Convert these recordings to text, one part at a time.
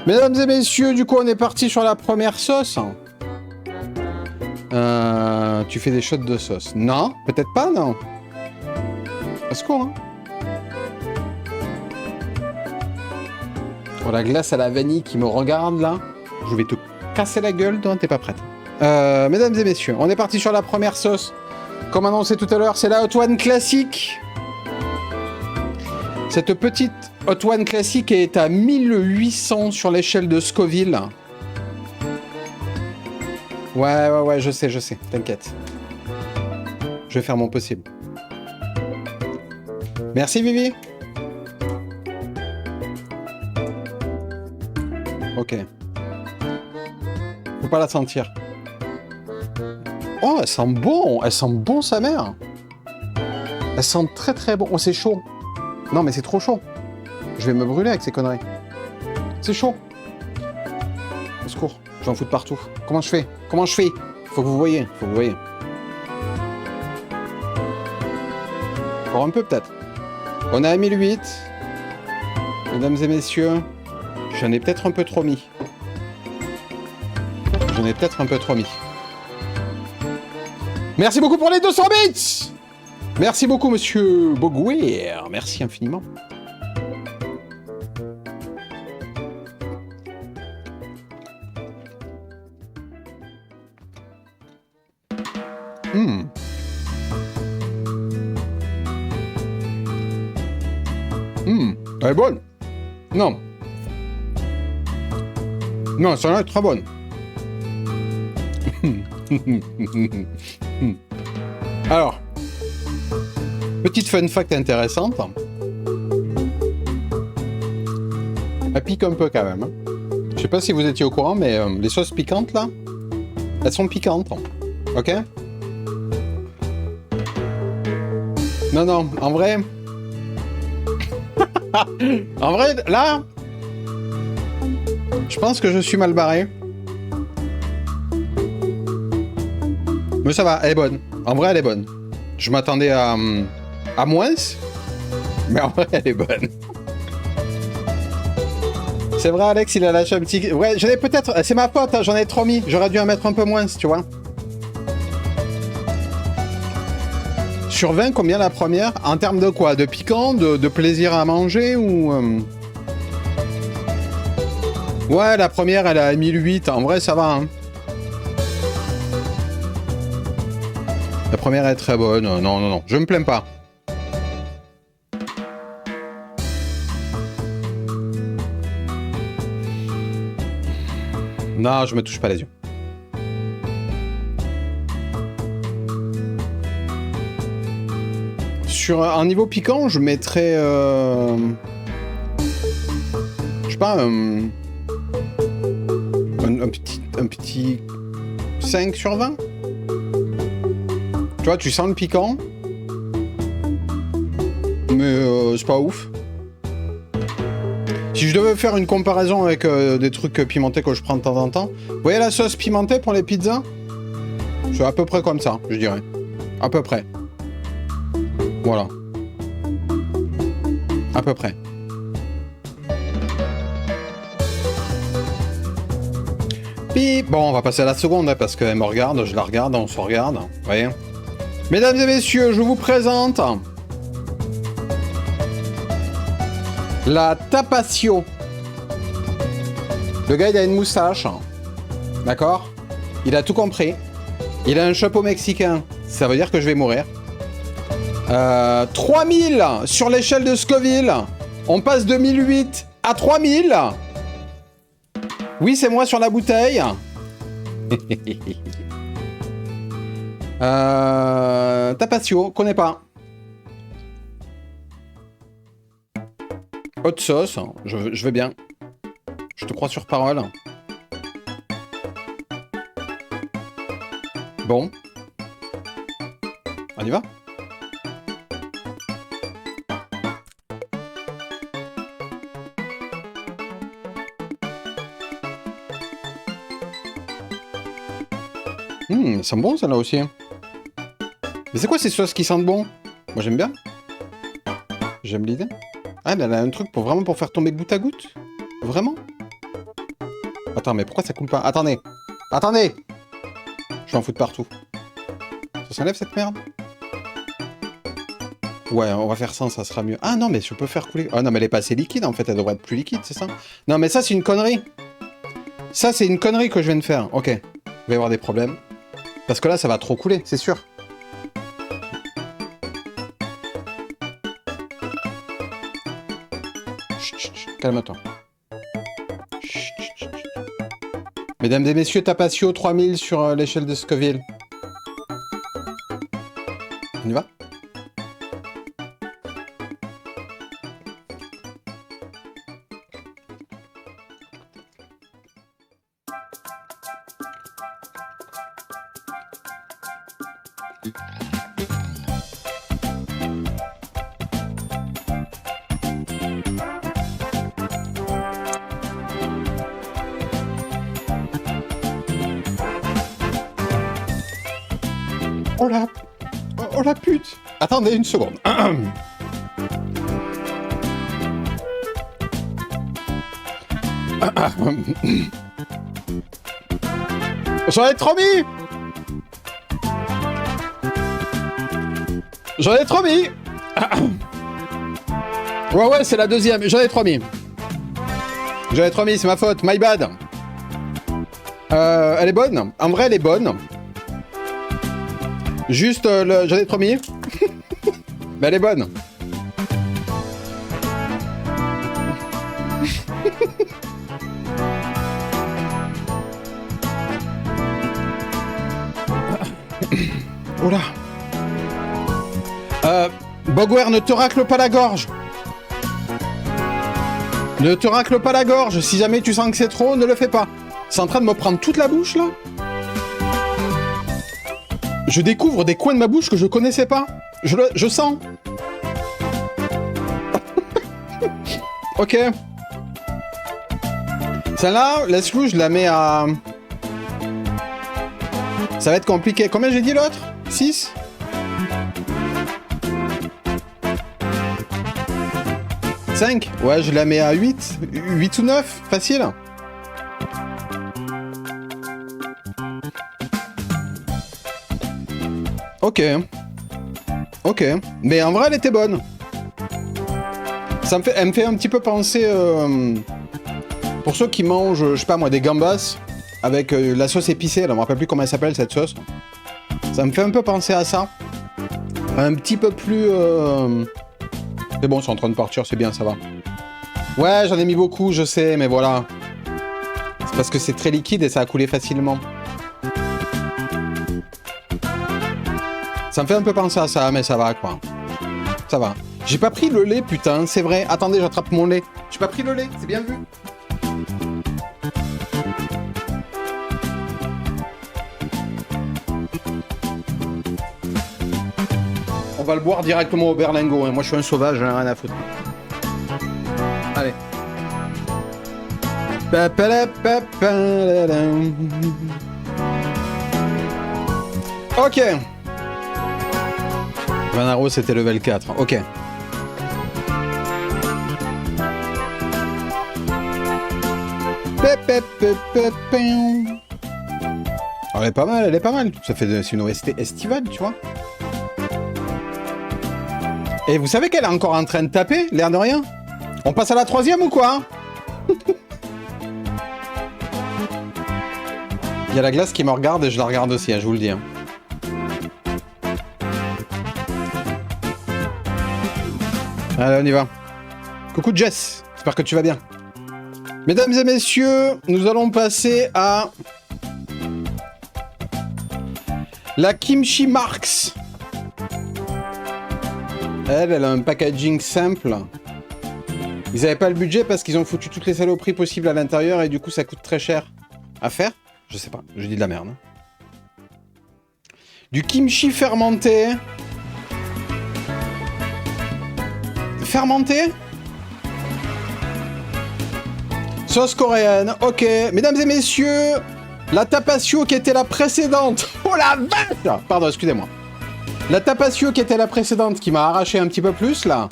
Mesdames et messieurs, du coup, on est parti sur la première sauce. Tu fais des shots de sauce. Non, peut-être pas, non. Au secours, hein. Oh, la glace à la vanille qui me regarde, là. Je vais te casser la gueule, toi, t'es pas prête. Mesdames et messieurs, on est parti sur la première sauce. Comme annoncé tout à l'heure, c'est la Hot One classique. Cette petite Hot One classique est à 1800 sur l'échelle de Scoville. Ouais, je sais, t'inquiète. Je vais faire mon possible. Merci, Vivi. Ok. Faut pas la sentir. Oh, elle sent bon sa mère. Elle sent très très bon. Oh, c'est chaud. Non, mais c'est trop chaud. Je vais me brûler avec ces conneries. C'est chaud. Au secours, j'en fous de partout. Comment je fais? Faut que vous voyez, Encore un peu peut-être. On est à 1008. Mesdames et messieurs, j'en ai peut-être un peu trop mis. Merci beaucoup pour les 200 bits. Merci beaucoup, monsieur Boguer. Merci infiniment. Elle est bonne. Non. Non, celle-là est très bonne. Alors, petite fun fact intéressante. Elle pique un peu quand même. Je sais pas si vous étiez au courant, mais les sauces piquantes là, elles sont piquantes. Ok? Non, en vrai... en vrai, là... Je pense que je suis mal barré. Mais ça va, elle est bonne. En vrai, elle est bonne. Je m'attendais à moins, mais en vrai, elle est bonne. C'est vrai, Alex, il a lâché un petit... Ouais, j'en ai peut-être... C'est ma faute, hein, j'en ai trop mis. J'aurais dû en mettre un peu moins, tu vois. Sur 20, combien la première? En termes de quoi? De piquant? De plaisir à manger ou... Ouais, la première, elle est à 1008. En vrai, ça va, hein. La première est très bonne. Non. Je me plains pas. Non, je me touche pas les yeux. Sur un niveau piquant, je mettrais... je sais pas, un petit 5 sur 20. Tu vois, tu sens le piquant, mais c'est pas ouf. Si je devais faire une comparaison avec des trucs pimentés que je prends de temps en temps, vous voyez la sauce pimentée pour les pizzas? C'est à peu près comme ça, je dirais. À peu près. Voilà. À peu près. Puis, bon, on va passer à la seconde, hein, parce qu'elle me regarde, je la regarde, on se regarde. Vous voyez? Mesdames et messieurs, je vous présente la Tapatio. Le gars, il a une moustache. D'accord? Il a tout compris. Il a un chapeau mexicain. Ça veut dire que je vais mourir. 3000 sur l'échelle de Scoville. On passe de 1008 à 3000. Oui, c'est moi sur la bouteille. Tapatio, connais pas. Haute sauce, je vais bien. Je te crois sur parole. Bon. On y va? Elles sont bons, celles-là aussi. Mais c'est quoi ces sauces qui sentent bon? Moi, j'aime bien. J'aime l'idée. Ah, elle a un truc pour vraiment pour faire tomber goutte à goutte. Vraiment? Attends, mais pourquoi ça coule pas? Attendez. Attendez! Je vais en foutre partout. Ça s'enlève cette merde? Ouais, on va faire ça sera mieux. Ah non, mais je peux faire couler... Ah non, mais elle est pas assez liquide, en fait. Elle devrait être plus liquide, c'est ça? Non, mais ça, c'est une connerie. Ça, c'est une connerie que je viens de faire. Ok. Il va y avoir des problèmes. Parce que là, ça va trop couler, c'est sûr. Calme-toi. Mesdames et messieurs, Tapatio 3000 sur l'échelle de Scoville. On y va? Oh la... Oh la pute! Attendez une seconde. J'en ai trop mis! J'en ai trop mis! Ouais, c'est la deuxième. J'en ai trop mis. J'en ai trop mis, c'est ma faute. My bad. Elle est bonne. En vrai, elle est bonne. Juste, j'en ai trop mis. Mais elle est bonne. Oula. Bogware, ne te racle pas la gorge. Ne te racle pas la gorge. Si jamais tu sens que c'est trop, ne le fais pas. C'est en train de me prendre toute la bouche, là. Je découvre des coins de ma bouche que je connaissais pas. Je sens. Ok. Celle-là, laisse-le, je la mets à... Ça va être compliqué. Combien j'ai dit l'autre? 6? Ouais, je la mets à 8. 8 ou 9, facile. Ok. Ok. Mais en vrai, elle était bonne. Elle me fait un petit peu penser... pour ceux qui mangent, je sais pas moi, des gambas avec la sauce épicée, là, je me rappelle plus comment elle s'appelle cette sauce. Ça me fait un peu penser à ça. Un petit peu plus... C'est bon, c'est en train de partir, c'est bien, ça va. Ouais, j'en ai mis beaucoup, je sais, mais voilà. C'est parce que c'est très liquide et ça a coulé facilement. Ça me fait un peu penser à ça, mais ça va, quoi. Ça va. J'ai pas pris le lait, putain, c'est vrai. Attendez, j'attrape mon lait. J'ai pas pris le lait, c'est bien vu. On va le boire directement au berlingot. Hein. Moi, je suis un sauvage, j'en ai rien à foutre. Allez. Ok. Vanaro, c'était level 4. Ok. Oh, elle est pas mal, elle est pas mal. Ça fait c'est une OST estivale, tu vois. Et vous savez qu'elle est encore en train de taper, l'air de rien? On passe à la 3e ou quoi? Il y a la glace qui me regarde et je la regarde aussi, hein, je vous le dis. Hein. Allez, on y va. Coucou Jess, j'espère que tu vas bien. Mesdames et messieurs, nous allons passer à... la Kimchi Marks. Elle a un packaging simple. Ils n'avaient pas le budget parce qu'ils ont foutu toutes les saloperies possibles à l'intérieur et du coup ça coûte très cher à faire. Je sais pas, je dis de la merde. Du kimchi fermenté. Fermenté? Sauce coréenne, ok. Mesdames et messieurs, la Tapatio qui était la précédente. Oh la vache! Pardon, excusez-moi. La Tapatio qui était la précédente, qui m'a arraché un petit peu plus, là,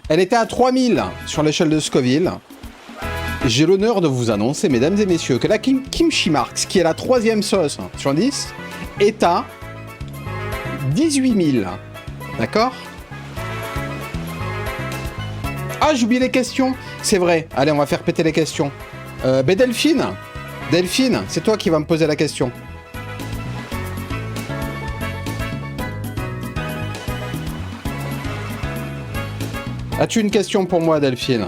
elle était à 3000 sur l'échelle de Scoville. J'ai l'honneur de vous annoncer, mesdames et messieurs, que la Kimchi Marks, qui est la 3e sauce sur 10, est à 18 000. D'accord? Ah, j'ai oublié les questions. C'est vrai. Allez, on va faire péter les questions. Delphine, c'est toi qui vas me poser la question. As-tu une question pour moi, Delphine?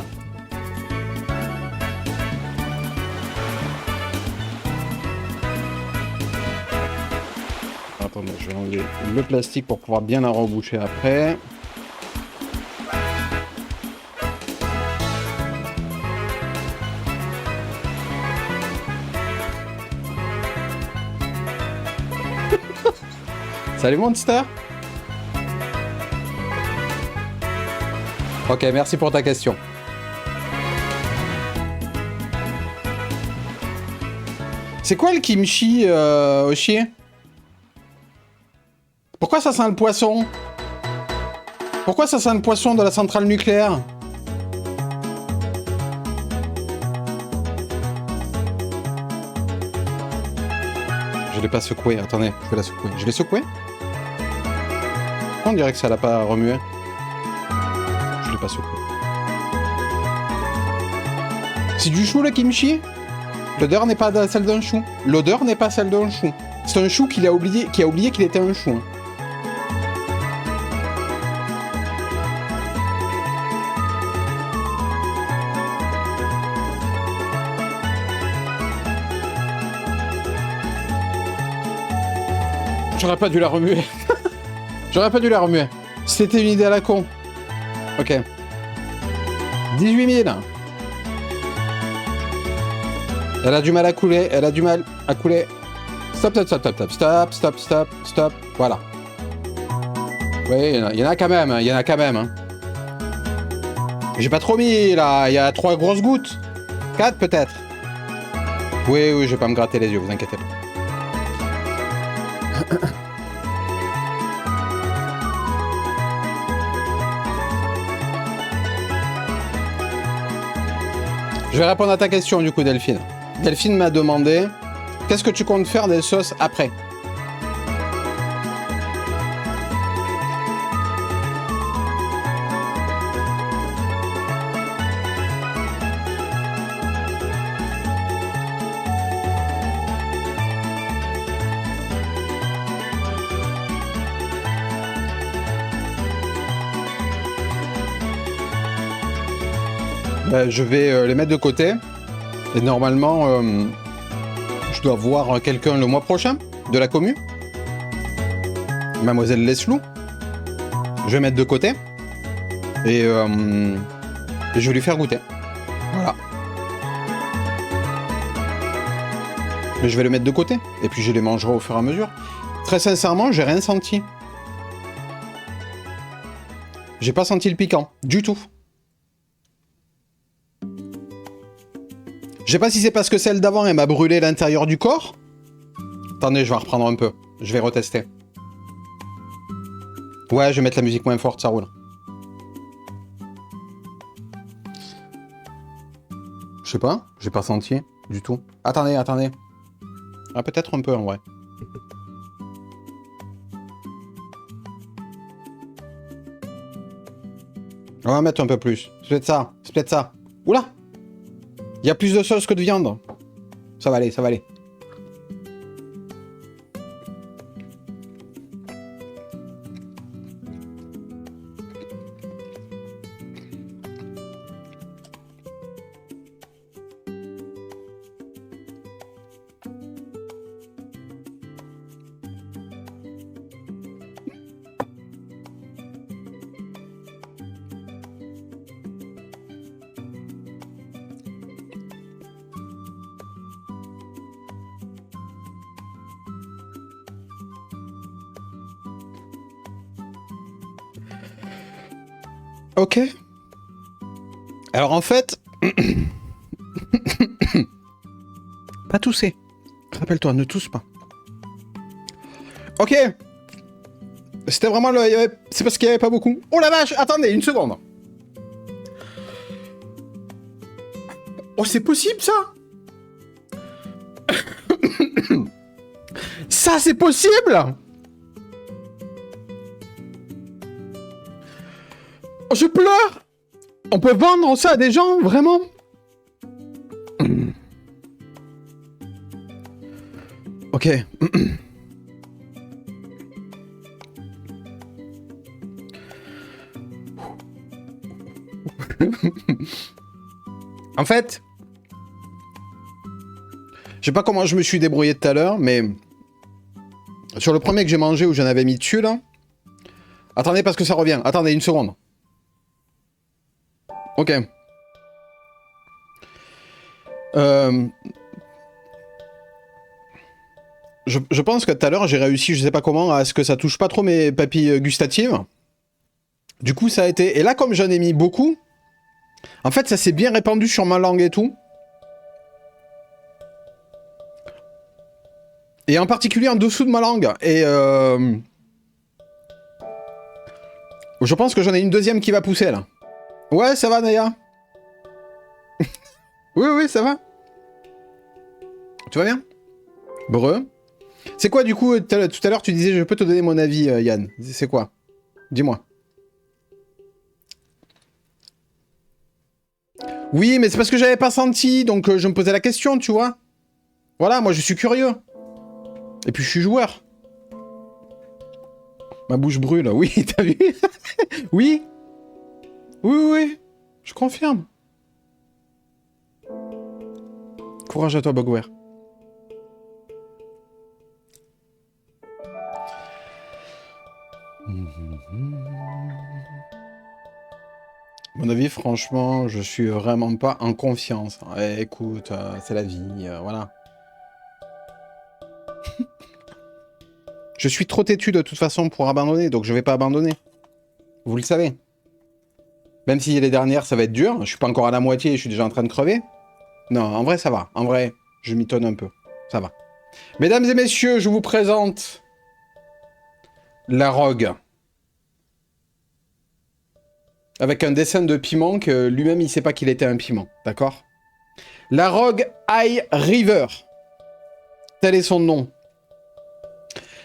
Attendez, je vais enlever le plastique pour pouvoir bien la reboucher après. Salut Monster. Ok, merci pour ta question. C'est quoi le kimchi, Oshi? Pourquoi ça sent le poisson? Pourquoi ça sent le poisson de la centrale nucléaire? Je l'ai pas secoué, attendez, je vais la secouer. Je l'ai secoué? On dirait que ça l'a pas remué. Je l'ai pas secoué. C'est du chou le kimchi? L'odeur n'est pas celle d'un chou. L'odeur n'est pas celle d'un chou. C'est un chou qui a oublié qu'il était un chou. J'aurais pas dû la remuer. J'aurais pas dû la remuer. C'était une idée à la con. Ok. 18 000. Elle a du mal à couler. Elle a du mal à couler. Stop, stop, stop, stop, stop, stop, stop, stop. Voilà. Oui, il y en a quand même. Il y en a quand même. Hein. J'ai pas trop mis, là. Il y a 3 grosses gouttes. 4 peut-être. Oui, oui, je vais pas me gratter les yeux, vous inquiétez pas. Je vais répondre à ta question du coup, Delphine. Delphine m'a demandé qu'est-ce que tu comptes faire des sauces après? Je vais les mettre de côté. Et normalement, je dois voir quelqu'un le mois prochain de la commu. Mademoiselle Leslou. Je vais mettre de côté. Et je vais lui faire goûter. Voilà. Mais je vais le mettre de côté. Et puis je les mangerai au fur et à mesure. Très sincèrement, j'ai rien senti. J'ai pas senti le piquant. Du tout. Je sais pas si c'est parce que celle d'avant, elle m'a brûlé l'intérieur du corps. Attendez, je vais en reprendre un peu. Je vais retester. Ouais, je vais mettre la musique moins forte, ça roule. Je sais pas, j'ai pas senti du tout. Attendez, attendez. Ah, peut-être un peu en vrai. On va mettre un peu plus. C'est peut-être ça, c'est peut-être ça. Oula! Il y a plus de sauce que de viande. Ça va aller, ça va aller. Ok. Alors en fait... pas tousser. Rappelle-toi, ne tousse pas. Ok. C'était vraiment le... C'est parce qu'il n'y avait pas beaucoup. Oh la vache, attendez, une seconde. Oh, c'est possible, ça? Ça, c'est possible? Oh, je pleure! On peut vendre ça à des gens, vraiment? Ok. En fait, je sais pas comment je me suis débrouillé tout à l'heure, mais sur le premier que j'ai mangé où j'en avais mis dessus, là... Attendez, parce que ça revient. Attendez, une seconde. Ok. Je pense que tout à l'heure, j'ai réussi, je sais pas comment, à ce que ça touche pas trop mes papilles gustatives. Du coup, ça a été... Et là, comme j'en ai mis beaucoup, en fait, ça s'est bien répandu sur ma langue et tout. Et en particulier en dessous de ma langue. Et je pense que j'en ai une deuxième qui va pousser, là. Ouais, ça va, Naya. Oui, oui, ça va. Tu vas bien? Breu. C'est quoi, du coup, tout à l'heure, tu disais, je peux te donner mon avis, Yann. C'est quoi? Dis-moi. Oui, mais c'est parce que j'avais pas senti, donc je me posais la question, tu vois. Voilà, moi, je suis curieux. Et puis, je suis joueur. Ma bouche brûle, oui, t'as vu? Oui. Oui, oui, oui. Je confirme. Courage à toi, Bugware. Mon avis, franchement, je suis vraiment pas en confiance. Écoute, c'est la vie, voilà. Je suis trop têtu de toute façon pour abandonner, donc je vais pas abandonner. Vous le savez. Même si les dernières, ça va être dur. Je suis pas encore à la moitié, je suis déjà en train de crever. Non, en vrai, ça va. En vrai, je m'étonne un peu. Ça va. Mesdames et messieurs, je vous présente... la Rogue. Avec un dessin de piment que lui-même, il sait pas qu'il était un piment. D'accord? La Rogue High River. Tel est son nom.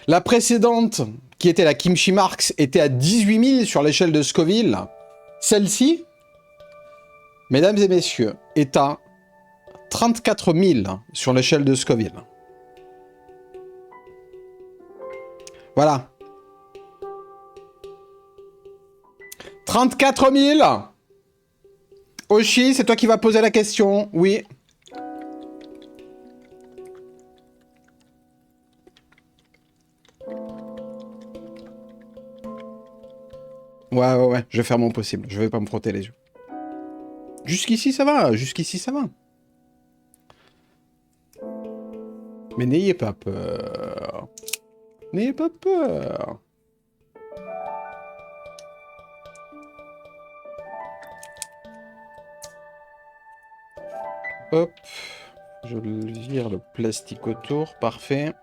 La précédente, qui était la Kimchi Marks, était à 18 000 sur l'échelle de Scoville. Celle-ci, mesdames et messieurs, est à 34 000 sur l'échelle de Scoville. Voilà. 34 000. Oshi, c'est toi qui vas poser la question. Oui. Ouais, je vais faire mon possible. Je vais pas me frotter les yeux. Jusqu'ici, ça va. Jusqu'ici, ça va. Mais n'ayez pas peur. N'ayez pas peur. Hop. Je vire le plastique autour. Parfait.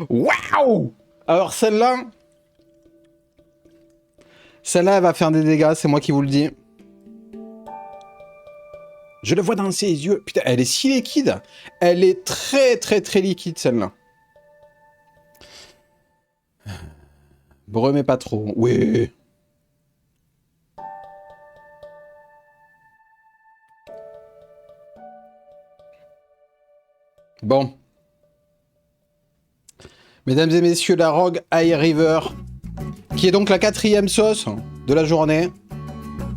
Waouh! Alors celle-là... Celle-là, elle va faire des dégâts, c'est moi qui vous le dis. Je le vois dans ses yeux. Putain, elle est si liquide. Elle est très liquide, celle-là. Bremez pas trop. Oui. Bon. Mesdames et messieurs, la Rogue High River, qui est donc la 4e sauce de la journée.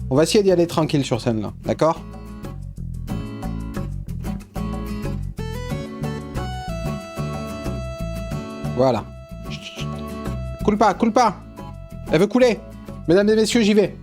On va essayer d'y aller tranquille sur scène-là, d'accord? Voilà. Coule pas, coule pas. Elle veut couler. Mesdames et messieurs, j'y vais.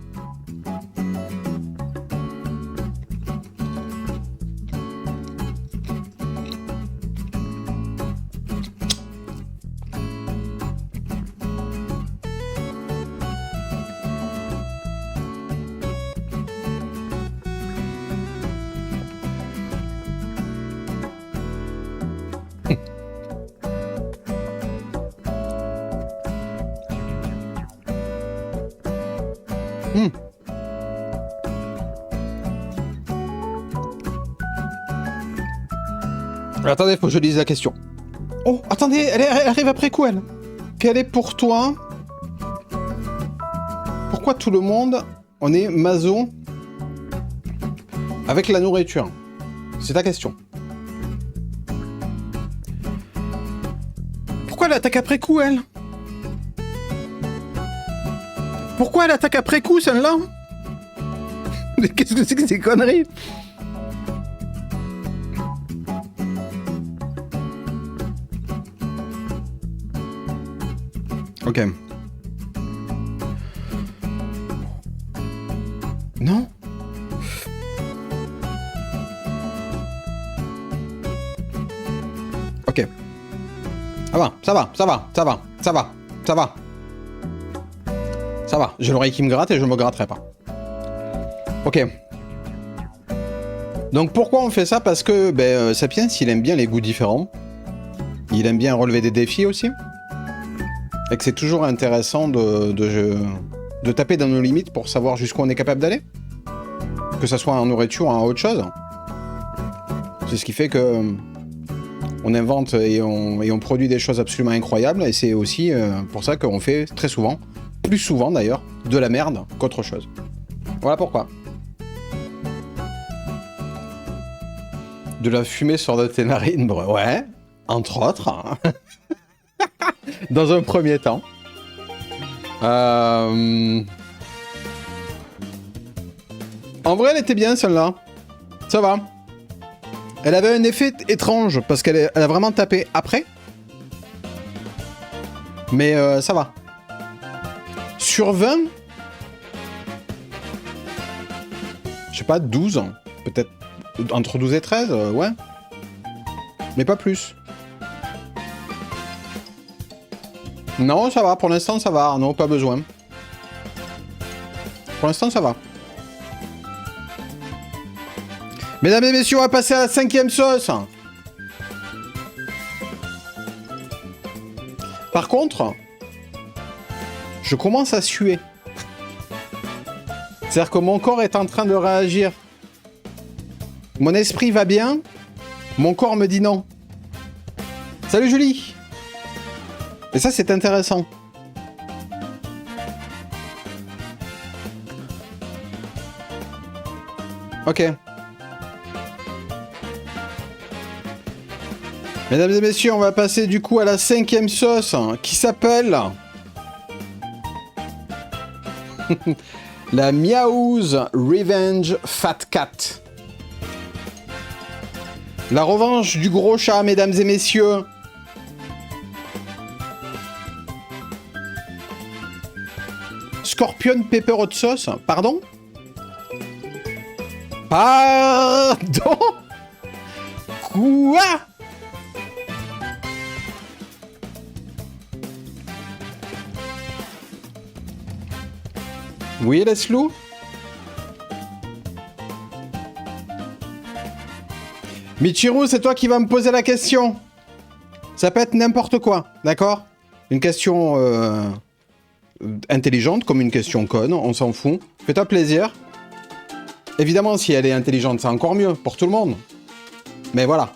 Attendez, faut que je lise la question. Oh, attendez, elle arrive après coup, elle. Quelle est pour toi... Pourquoi tout le monde, on est maso avec la nourriture? C'est ta question. Pourquoi elle attaque après coup, elle? Pourquoi elle attaque après coup, celle-là? Mais qu'est-ce que c'est que ces conneries? Ok. Non? Ok. Ça va. Ça va. J'ai l'oreille qui me gratte et je me gratterai pas. Ok. Donc pourquoi on fait ça? Parce que Sapiens, il aime bien les goûts différents. Il aime bien relever des défis aussi. Et que c'est toujours intéressant de taper dans nos limites pour savoir jusqu'où on est capable d'aller. Que ça soit en nourriture ou en autre chose. C'est ce qui fait que on invente et on produit des choses absolument incroyables. Et c'est aussi pour ça qu'on fait très souvent, plus souvent d'ailleurs, de la merde qu'autre chose. Voilà pourquoi. De la fumée sort de tes narines, ouais, entre autres. Dans un premier temps. En vrai, elle était bien celle-là. Ça va. Elle avait un effet étrange parce qu'elle a vraiment tapé après. Mais ça va. Sur 20, je sais pas, 12, peut-être entre 12 et 13, ouais. Mais pas plus. Non, ça va, pour l'instant ça va, non, pas besoin. Pour l'instant ça va. Mesdames et messieurs, on va passer à la 5e sauce. Par contre, je commence à suer. C'est-à-dire que mon corps est en train de réagir. Mon esprit va bien, mon corps me dit non. Salut Julie! Et ça, c'est intéressant. Ok. Mesdames et messieurs, on va passer du coup à la 5e sauce qui s'appelle... la Meow's Revenge Fat Cat. La revanche du gros chat, mesdames et messieurs. Scorpion Pepper Hot Sauce. Pardon? Pardon? Quoi? Oui, Leslou? Michiru, c'est toi qui vas me poser la question. Ça peut être n'importe quoi, d'accord? Une question intelligente comme une question conne, on s'en fout. Fais-toi plaisir. Évidemment, si elle est intelligente, c'est encore mieux pour tout le monde. Mais voilà.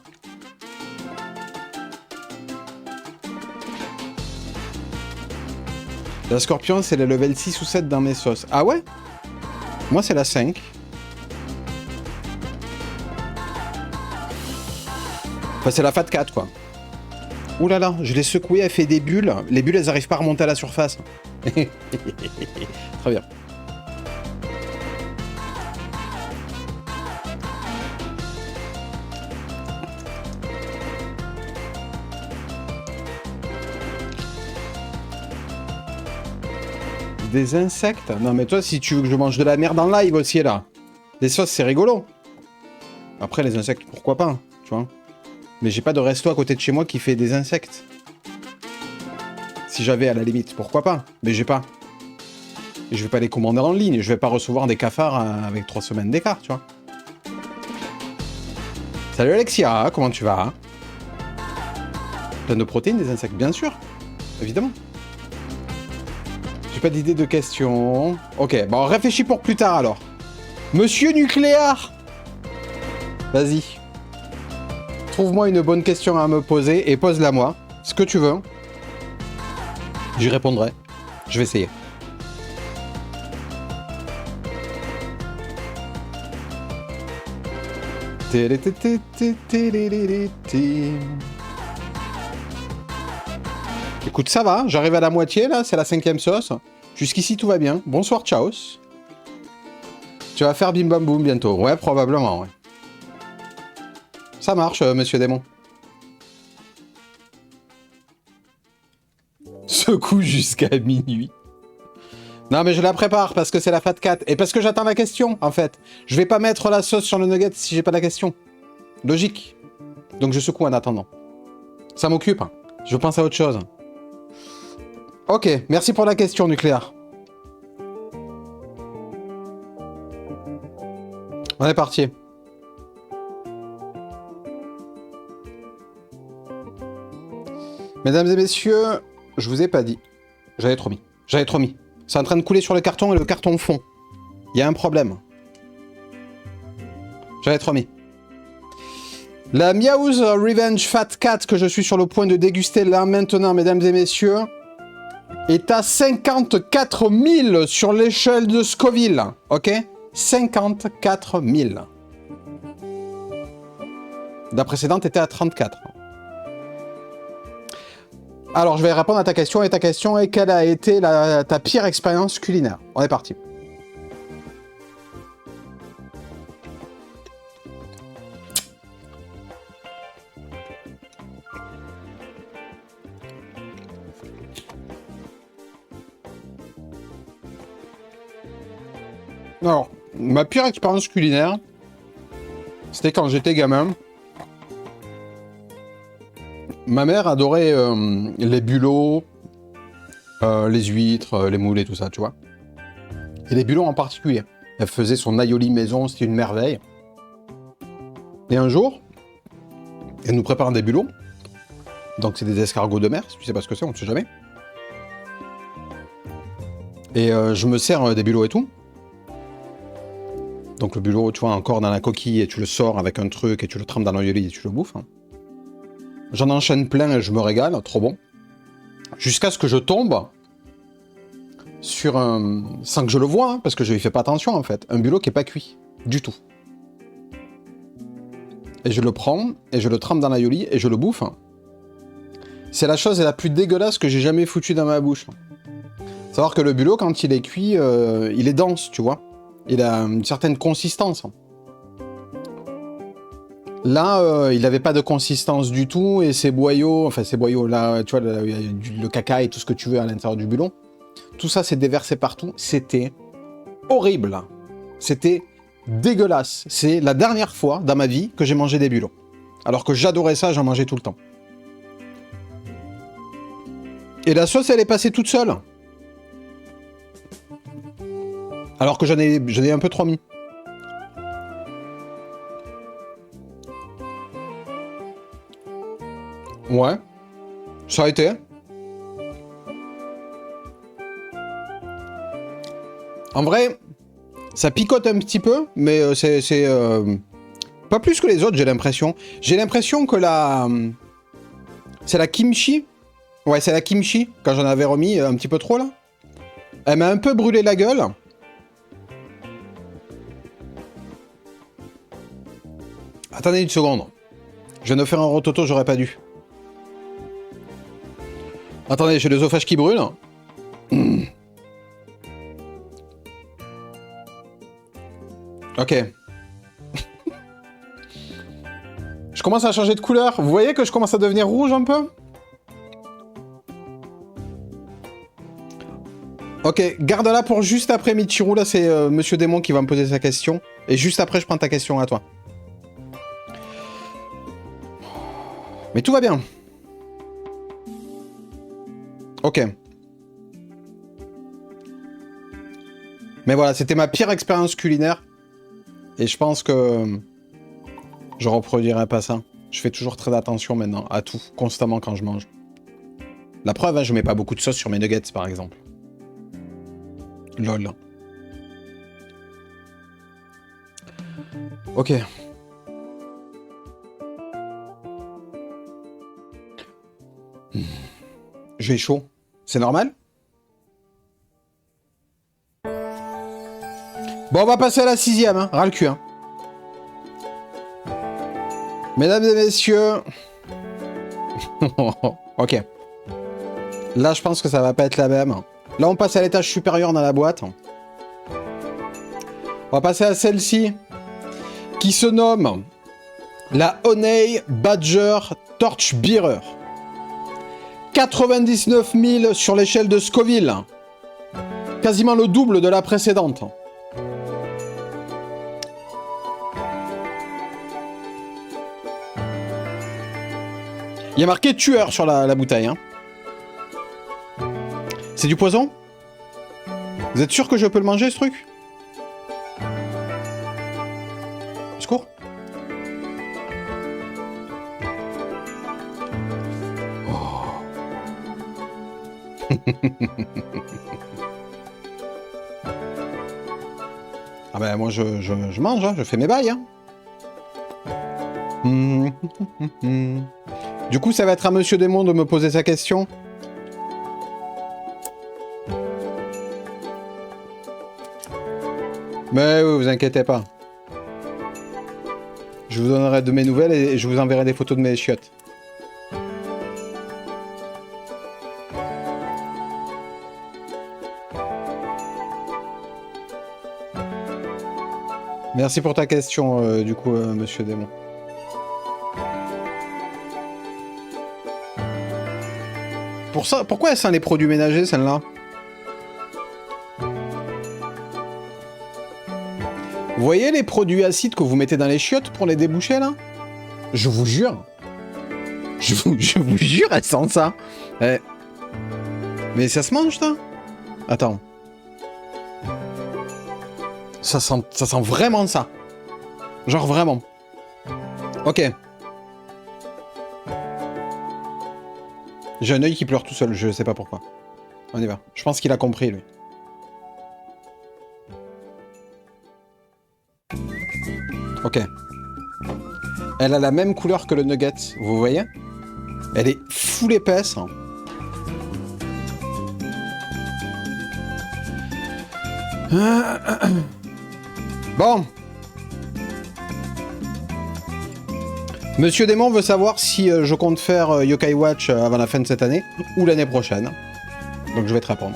La Scorpion, c'est le level 6 ou 7 dans mes sauces. Ah ouais? Moi, c'est la 5. Enfin, c'est la Fat 4, quoi. Ouh là là, je l'ai secoué, elle fait des bulles. Les bulles, elles arrivent pas à remonter à la surface. Très bien. Des insectes? Non mais toi, si tu veux que je mange de la merde en live aussi, là. Les sauces, c'est rigolo. Après, les insectes, pourquoi pas, tu vois. Mais j'ai pas de resto à côté de chez moi qui fait des insectes. Si j'avais, à la limite, pourquoi pas. Mais j'ai pas. Et je vais pas les commander en ligne. Je vais pas recevoir des cafards avec 3 semaines d'écart, tu vois. Salut Alexia, comment tu vas? Plein de protéines, des insectes, bien sûr. Évidemment. J'ai pas d'idée de question. Ok, bon, réfléchis pour plus tard alors. Monsieur Nucléaire! Vas-y. Trouve-moi une bonne question à me poser et pose-la moi. Ce que tu veux. J'y répondrai. Je vais essayer. Écoute, ça va, j'arrive à la moitié là, c'est la 5e sauce. Jusqu'ici tout va bien. Bonsoir, ciao. Tu vas faire bim bam boum bientôt. Ouais, probablement, ouais. Ça marche, monsieur démon. Secoue jusqu'à minuit. Non, mais je la prépare parce que c'est la Fat 4. Et parce que j'attends la question, en fait. Je vais pas mettre la sauce sur le nugget si j'ai pas la question. Logique. Donc je secoue en attendant. Ça m'occupe. Je pense à autre chose. Ok, merci pour la question, Nucléaire. On est parti. Mesdames et messieurs, je vous ai pas dit. J'avais trop mis. J'avais trop mis. C'est en train de couler sur le carton et le carton fond. Il y a un problème. J'avais trop mis. La Meow's Revenge Fat Cat que je suis sur le point de déguster là maintenant, mesdames et messieurs, est à 54 000 sur l'échelle de Scoville. Ok? 54 000. La précédente était à 34. Alors, je vais répondre à ta question, et ta question est quelle a été ta pire expérience culinaire? On est parti. Alors, ma pire expérience culinaire, c'était quand j'étais gamin. Ma mère adorait les bulots, les huîtres, les moules et tout ça, tu vois. Et les bulots en particulier. Elle faisait son aioli maison, c'était une merveille. Et un jour, elle nous prépare des bulots. Donc c'est des escargots de mer, si tu sais pas ce que c'est, on ne sait jamais. Et je me sers des bulots et tout. Donc le bulot, tu vois, encore dans la coquille, et tu le sors avec un truc, et tu le trempes dans l'aioli et tu le bouffes. J'en enchaîne plein et je me régale, trop bon. Jusqu'à ce que je tombe sur un... sans que je le vois, hein, parce que je lui fais pas attention en fait. Un bulot qui est pas cuit, du tout. Et je le prends, et je le trempe dans l'aioli, et je le bouffe. C'est la chose la plus dégueulasse que j'ai jamais foutue dans ma bouche. Savoir que le bulot, quand il est cuit, il est dense, tu vois. Il a une certaine consistance. Là, il n'avait pas de consistance du tout, et ces boyaux, là, tu vois, il y a le caca et tout ce que tu veux à l'intérieur du bulon. Tout ça, c'est déversé partout. C'était horrible. C'était dégueulasse. C'est la dernière fois dans ma vie que j'ai mangé des bulots. Alors que j'adorais ça, j'en mangeais tout le temps. Et la sauce, elle est passée toute seule. Alors que j'en ai un peu trop mis. Ouais, ça a été. En vrai, ça picote un petit peu, mais c'est pas plus que les autres, j'ai l'impression. J'ai l'impression que c'est la kimchi. Ouais, c'est la kimchi, quand j'en avais remis un petit peu trop, là. Elle m'a un peu brûlé la gueule. Attendez une seconde. Je viens de faire un rototo, j'aurais pas dû. Attendez, j'ai l'œsophage qui brûle. Ok. Je commence à changer de couleur. Vous voyez que je commence à devenir rouge un peu? Ok, garde-la pour juste après Michiru. Là, c'est Monsieur Démon qui va me poser sa question. Et juste après, je prends ta question à toi. Mais tout va bien. Ok. Mais voilà, c'était ma pire expérience culinaire. Et je pense que je reproduirai pas ça. Je fais toujours très attention maintenant à tout, constamment quand je mange. La preuve, hein, je mets pas beaucoup de sauce sur mes nuggets, par exemple. Lol. Ok. J'ai chaud. C'est normal? Bon, on va passer à la 6ème, hein. Ras le cul, hein. Mesdames et messieurs... Ok. Là, je pense que ça va pas être la même. Là, on passe à l'étage supérieur dans la boîte. On va passer à celle-ci, qui se nomme la Honey Badger Torchbearer. 99 000 sur l'échelle de Scoville. Quasiment le double de la précédente. Il y a marqué tueur sur la bouteille. Hein. C'est du poison? Vous êtes sûr que je peux le manger, ce truc? Au secours. Oh. Ah ben moi je mange, hein, je fais mes bails. Hein. Du coup, ça va être à Monsieur Démon de me poser sa question. Mais oui, vous inquiétez pas. Je vous donnerai de mes nouvelles et je vous enverrai des photos de mes chiottes. Merci pour ta question, du coup, Monsieur Démon. Pour ça, pourquoi elle sent les produits ménagers, celle-là? Vous voyez les produits acides que vous mettez dans les chiottes pour les déboucher, là? Je vous jure. Je vous jure, elle sent ça. Mais ça se mange, ça? Attends. Ça sent vraiment ça. Genre vraiment. Ok. J'ai un œil qui pleure tout seul, je sais pas pourquoi. On y va. Je pense qu'il a compris, lui. Ok. Elle a la même couleur que le nugget, vous voyez? Elle est full épaisse. Bon. Monsieur Démon veut savoir si je compte faire Yokai Watch avant la fin de cette année ou l'année prochaine. Donc je vais te répondre.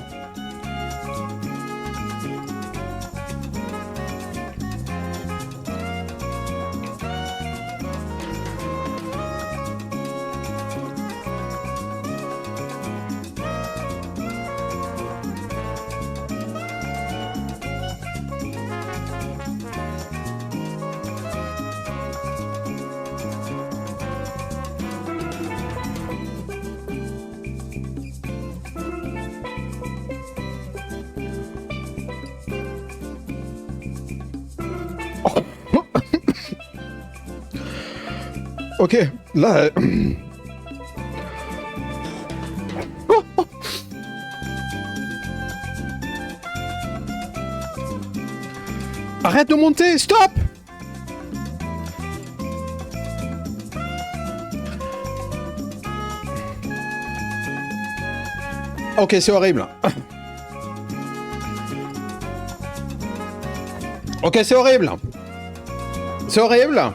Ok, là... Arrête de monter, stop! Ok, c'est horrible. Ok, c'est horrible. C'est horrible.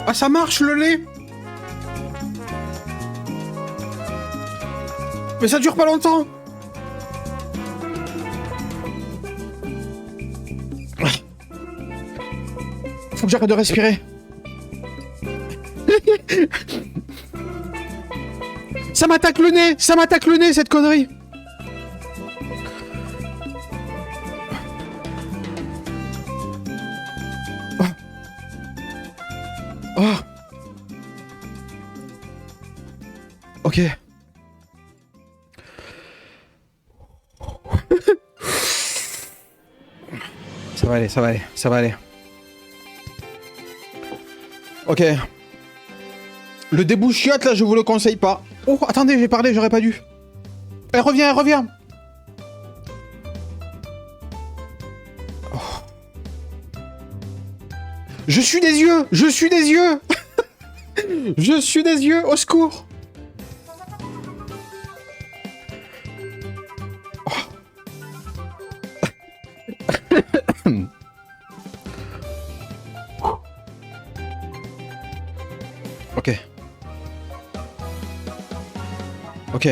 Ah, ça marche le lait! Mais ça dure pas longtemps! Faut que j'arrête de respirer. Ça m'attaque le nez! Ça m'attaque le nez, cette connerie! Oh. Ok. Ça va aller, ça va aller, ça va aller. Ok. Le débouchiote, là, je vous le conseille pas. Oh, attendez, j'ai parlé, j'aurais pas dû. Elle revient, elle revient. Oh. Je suis des yeux. Je suis des yeux. Je suis des yeux. Au secours. Ok. Ok.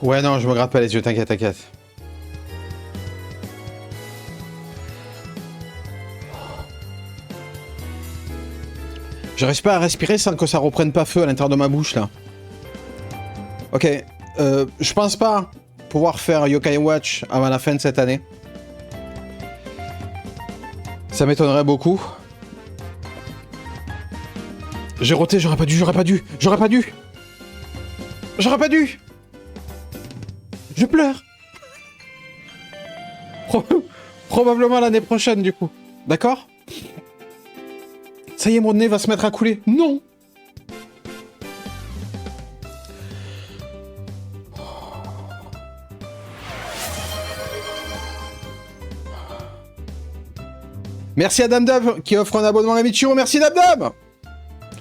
Ouais, non, je me gratte pas les yeux, t'inquiète, t'inquiète. J'arrive pas à respirer sans que ça reprenne pas feu à l'intérieur de ma bouche, là. Ok. Je pense pas pouvoir faire Yokai Watch avant la fin de cette année. Ça m'étonnerait beaucoup. J'ai roté, j'aurais pas dû, j'aurais pas dû, j'aurais pas dû. J'aurais pas dû. Je pleure. Probablement l'année prochaine, du coup. D'accord? Ça y est, mon nez va se mettre à couler. Non. Merci à Damdam qui offre un abonnement à Michiro. Merci Damdam.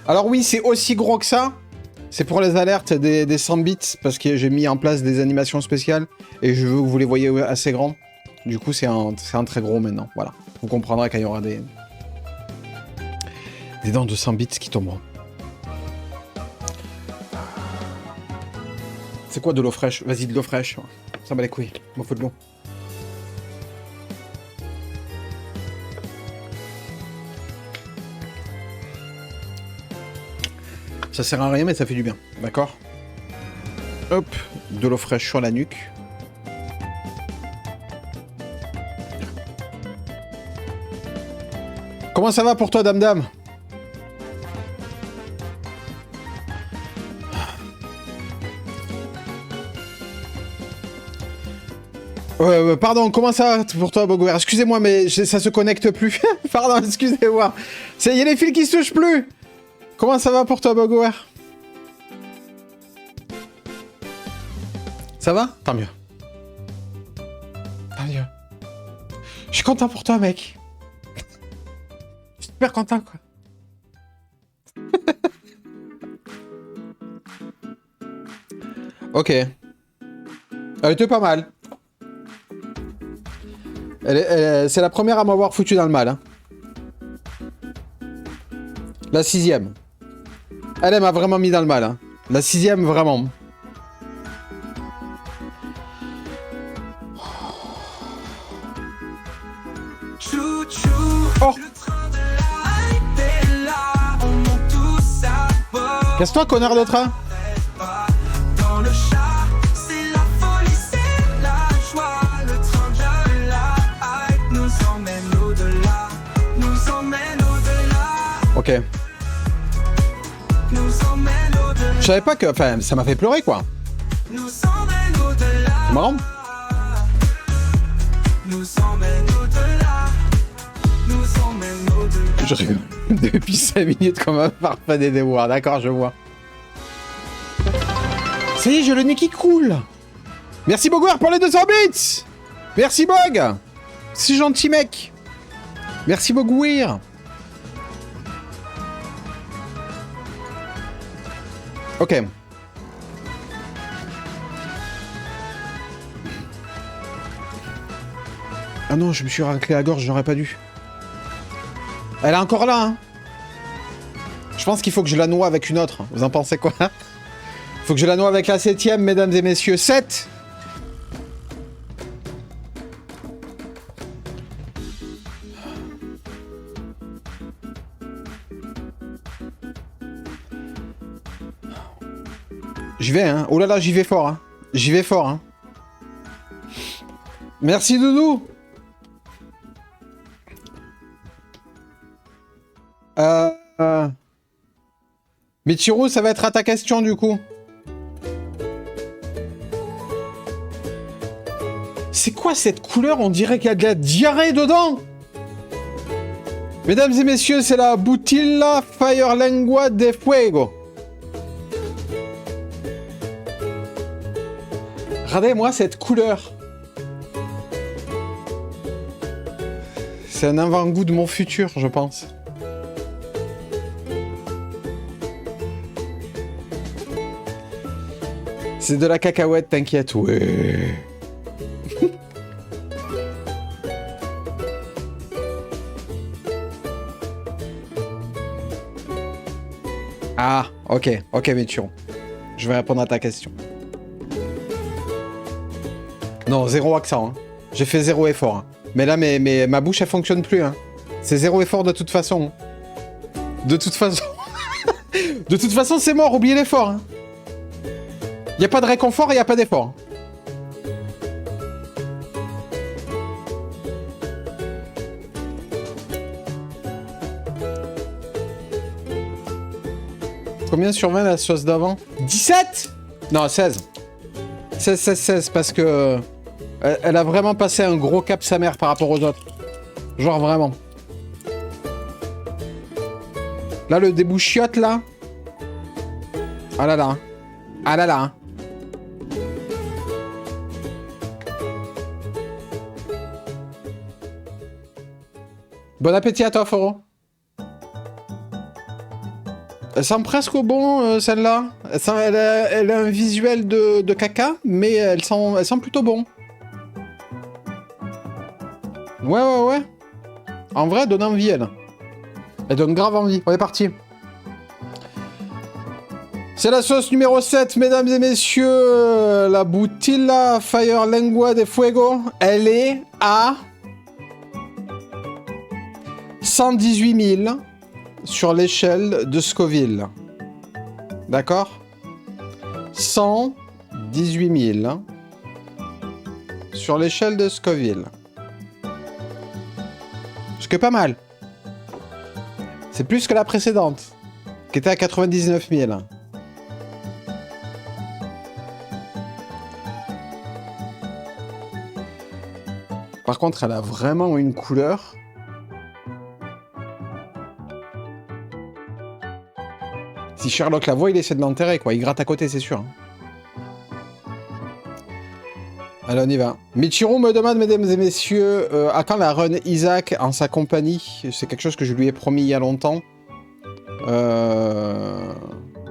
Alors oui, c'est aussi gros que ça. C'est pour les alertes des 100 bits, parce que j'ai mis en place des animations spéciales, et je veux que vous les voyez assez grands. Du coup, c'est un très gros maintenant. Voilà. Vous comprendrez quand il y aura des dents de 100 bits qui tomberont. C'est quoi de l'eau fraîche? Vas-y, de l'eau fraîche. Ça bat les couilles. Il m'en faut de l'eau. Ça sert à rien, mais ça fait du bien. D'accord? Hop, de l'eau fraîche sur la nuque. Comment ça va pour toi, Damdam? Pardon, comment ça va pour toi, Bogoer? Excusez-moi, mais ça se connecte plus. Pardon, excusez-moi. Il y a les fils qui se touchent plus. Comment ça va pour toi, Bogoer? Ça va? Tant mieux. Tant mieux. Je suis content pour toi, mec. Je suis super content, quoi. Ok. Elle était pas mal. C'est la première à m'avoir foutu dans le mal. Hein. La 6ème. Elle m'a vraiment mis dans le mal. Hein. La 6ème, vraiment. Oh. Casse-toi, connard de train. Ok. Je savais pas que... Enfin, ça m'a fait pleurer, quoi. C'est marrant. Je rigole. Depuis 5 minutes comme un parfait des devoirs. D'accord, je vois. Ça y est, j'ai le nez qui coule. Merci Bogoir pour les 200 bits. Merci Bog. C'est gentil, mec. Merci Bogouir. Ok. Ah non, je me suis raclé la gorge, j'aurais pas dû. Elle est encore là, hein. Je pense qu'il faut que je la noie avec une autre. Vous en pensez quoi? Faut que je la noie avec la 7ème, mesdames et messieurs. 7. J'y vais, hein. Oh là là, j'y vais fort, hein. J'y vais fort, hein. Merci, Doudou. Michiru, ça va être à ta question, du coup. C'est quoi cette couleur? On dirait qu'il y a de la diarrhée dedans. Mesdames et messieurs, c'est la Butilla Fire Lengua de Fuego. Regardez-moi cette couleur. C'est un avant-goût de mon futur, je pense. C'est de la cacahuète, t'inquiète, ouais. Ah, ok, Mitchell. Je vais répondre à ta question. Non, zéro accent. Hein. J'ai fait zéro effort. Hein. Mais là, ma bouche, elle fonctionne plus. Hein. C'est zéro effort de toute façon. De toute façon... de toute façon, c'est mort. Oubliez l'effort. Hein. Y a pas de réconfort et y a pas d'effort. Combien sur 20 la sauce d'avant? 17? Non, 16. 16, parce que... Elle a vraiment passé un gros cap sa mère par rapport aux autres. Genre vraiment. Là, le débouchiote, là. Ah là là. Ah là là. Bon appétit à toi, Foro. Elle sent presque bon, celle-là. Elle a un visuel de caca, mais elle sent plutôt bon. Ouais. En vrai, elle donne envie, elle. Elle donne grave envie. On est parti. C'est la sauce numéro 7, mesdames et messieurs. La Butilla Fire Lengua de Fuego. Elle est à 118 000 sur l'échelle de Scoville. D'accord? 118 000 sur l'échelle de Scoville. Ce que pas mal. C'est plus que la précédente, qui était à 99 000. Par contre, elle a vraiment une couleur. Si Sherlock la voit, il essaie de l'enterrer, quoi. Il gratte à côté, c'est sûr. Allez, on y va. Michiro me demande, mesdames et messieurs, à quand la run Isaac en sa compagnie? C'est quelque chose que je lui ai promis il y a longtemps.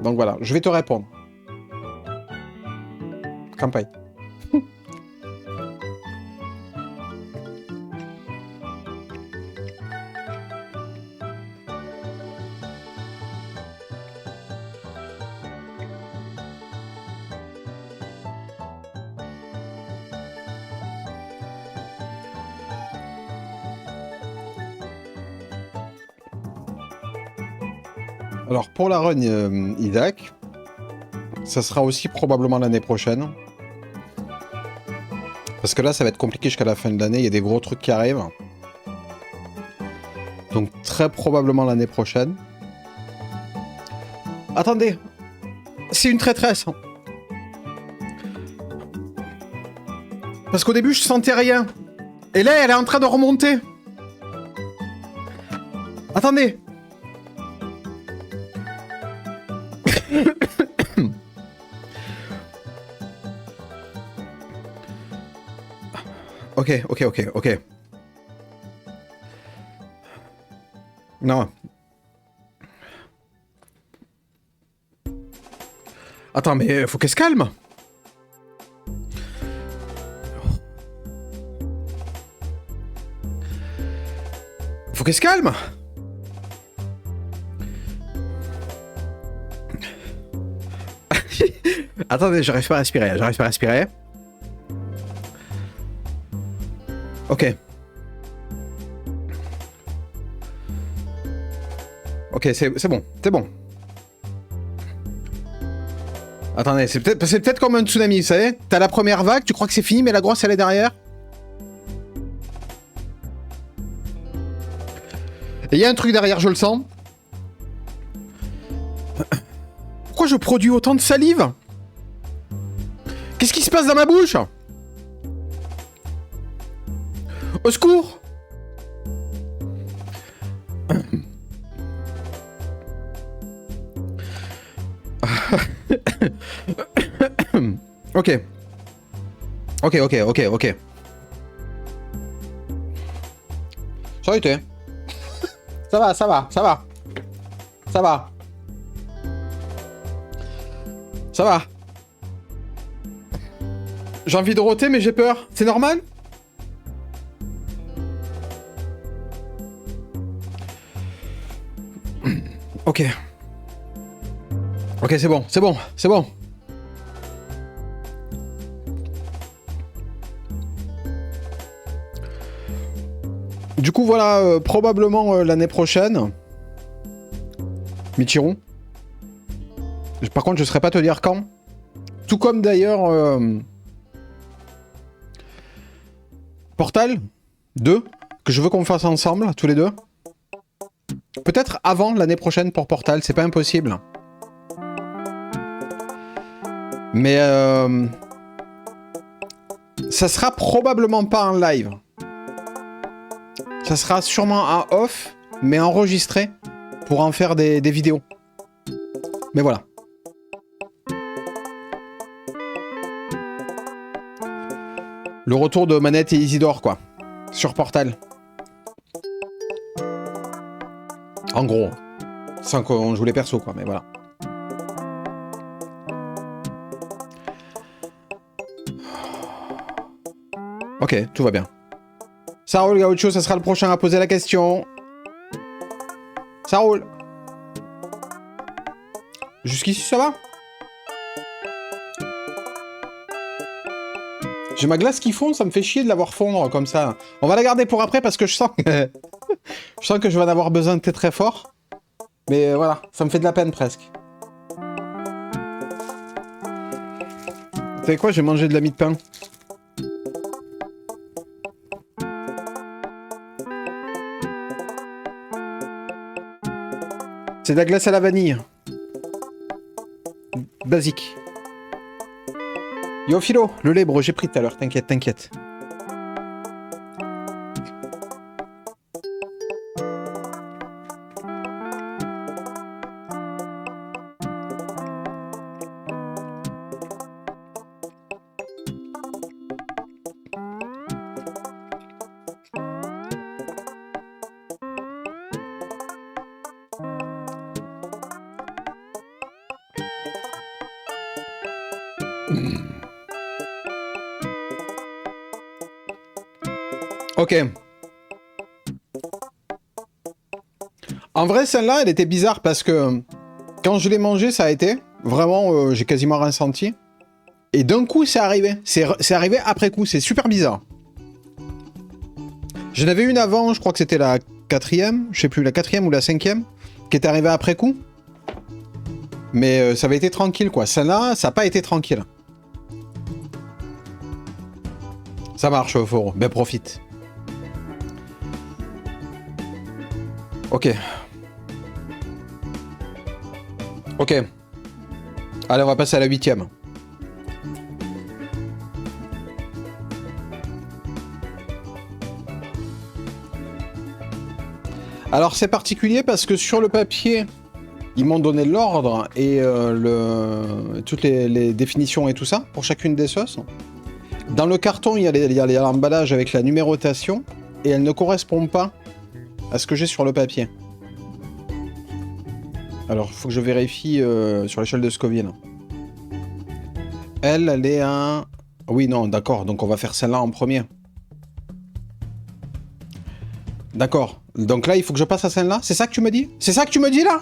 Donc voilà, je vais te répondre. Campagne. Alors, pour la run Isaac, ça sera aussi probablement l'année prochaine. Parce que là, ça va être compliqué jusqu'à la fin de l'année. Il y a des gros trucs qui arrivent. Donc, très probablement l'année prochaine. Attendez. C'est une traîtresse. Parce qu'au début, je sentais rien. Et là, elle est en train de remonter. Attendez. Ok. Non. Attends, mais faut qu'elle se calme. Faut qu'elle se calme. Attendez, j'arrive pas à respirer. Ok, c'est bon. Attendez, c'est peut-être comme un tsunami, vous savez? T'as la première vague, tu crois que c'est fini, mais la grosse, elle est derrière. Et il y a un truc derrière, je le sens. Pourquoi je produis autant de salive? Qu'est-ce qui se passe dans ma bouche? Au secours! Ok. C'est Ça a été. Ça va, ça va, ça va. Ça va. Ça va. J'ai envie de roter, mais j'ai peur. C'est normal? Ok. Ok, c'est bon, c'est bon, c'est bon. Du coup, voilà, probablement l'année prochaine. Michiron. Par contre, je ne saurais pas te dire quand. Tout comme d'ailleurs... Portal 2, que je veux qu'on fasse ensemble, tous les deux. Peut-être avant l'année prochaine pour Portal, c'est pas impossible. Mais ça sera probablement pas en live. Ça sera sûrement en off, mais enregistré pour en faire des vidéos. Mais voilà. Le retour de Manette et Isidore, quoi. Sur Portal. En gros. Sans qu'on joue les persos, quoi, mais voilà. Ok, tout va bien. Ça roule, Gaucho, ça sera le prochain à poser la question. Ça roule. Jusqu'ici, ça va? J'ai ma glace qui fond, ça me fait chier de la voir fondre comme ça. On va la garder pour après parce que je sens que... je sens que je vais en avoir besoin de thé très fort. Mais voilà, ça me fait de la peine presque. Vous savez quoi, j'ai mangé de la mie de pain. C'est de la glace à la vanille. Basique. Yo Philo, le lait, bro, j'ai pris tout à l'heure, t'inquiète, t'inquiète. Ok. En vrai, celle-là, elle était bizarre parce que quand je l'ai mangée, ça a été. Vraiment, j'ai quasiment rien senti. Et d'un coup, c'est arrivé. C'est arrivé après coup. C'est super bizarre. J'en avais une avant, je crois que c'était la 4e. Je sais plus, la 4e ou la 5e. Qui est arrivée après coup. Mais ça avait été tranquille, quoi. Celle-là, ça n'a pas été tranquille. Ça marche, Foro. Ben, profite. Ok. Ok. Allez, on va passer à la 8e. Alors, c'est particulier parce que sur le papier, ils m'ont donné l'ordre et toutes les définitions et tout ça pour chacune des sauces. Dans le carton, il y a l'emballage avec la numérotation et elle ne correspond pas à ce que j'ai sur le papier. Alors, il faut que je vérifie sur l'échelle de Scoville. Elle est à... Oui, non, d'accord. Donc, on va faire celle-là en premier. D'accord. Donc là, il faut que je passe à celle-là. C'est ça que tu me dis? C'est ça que tu me dis, là?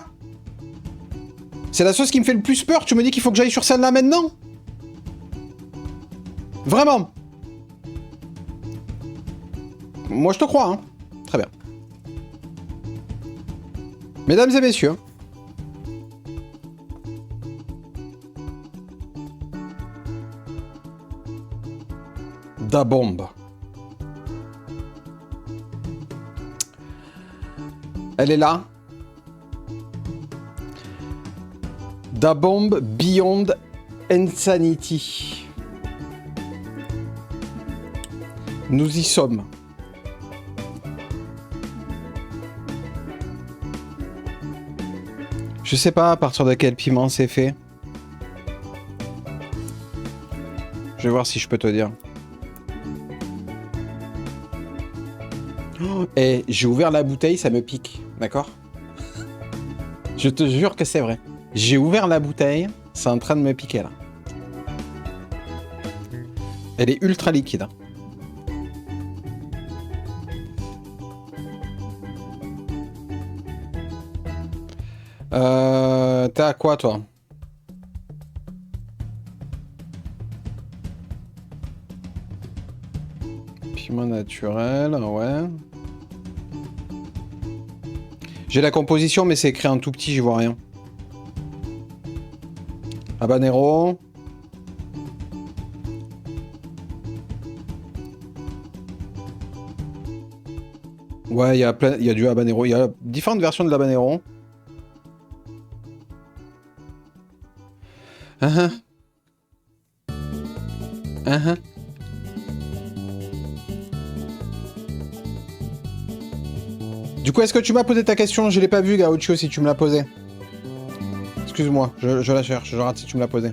C'est la sauce qui me fait le plus peur. Tu me dis qu'il faut que j'aille sur celle-là maintenant? Vraiment? Moi, je te crois, hein. Très bien. Mesdames et messieurs... Da bombe. Elle est là. Da bombe Beyond Insanity. Nous y sommes. Je sais pas à partir de quel piment c'est fait. Je vais voir si je peux te dire. Et j'ai ouvert la bouteille, ça me pique, d'accord? Je te jure que c'est vrai. J'ai ouvert la bouteille, c'est en train de me piquer là. Elle est ultra liquide. T'es à quoi toi? Piment naturel, ouais. J'ai la composition, mais c'est écrit en tout petit, j'y vois rien. Habanero. Ouais, il y a du habanero. Il y a différentes versions de l'habanero. Du coup, est-ce que tu m'as posé ta question? Je l'ai pas vu, Gaucho, si tu me l'as posé. Excuse-moi, je la cherche. Je rate si tu me l'as posé.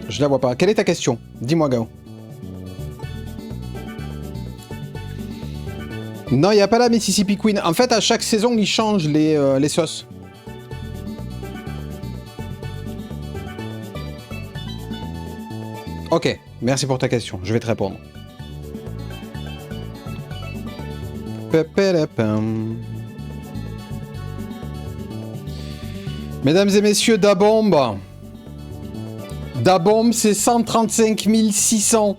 Je la vois pas. Quelle est ta question? Dis-moi, Gao. Non, il n'y a pas la Mississippi Queen. En fait, à chaque saison, ils changent les sauces. Ok, merci pour ta question. Je vais te répondre. Mesdames et messieurs, Da-Bomb. Da-Bomb, c'est 135 600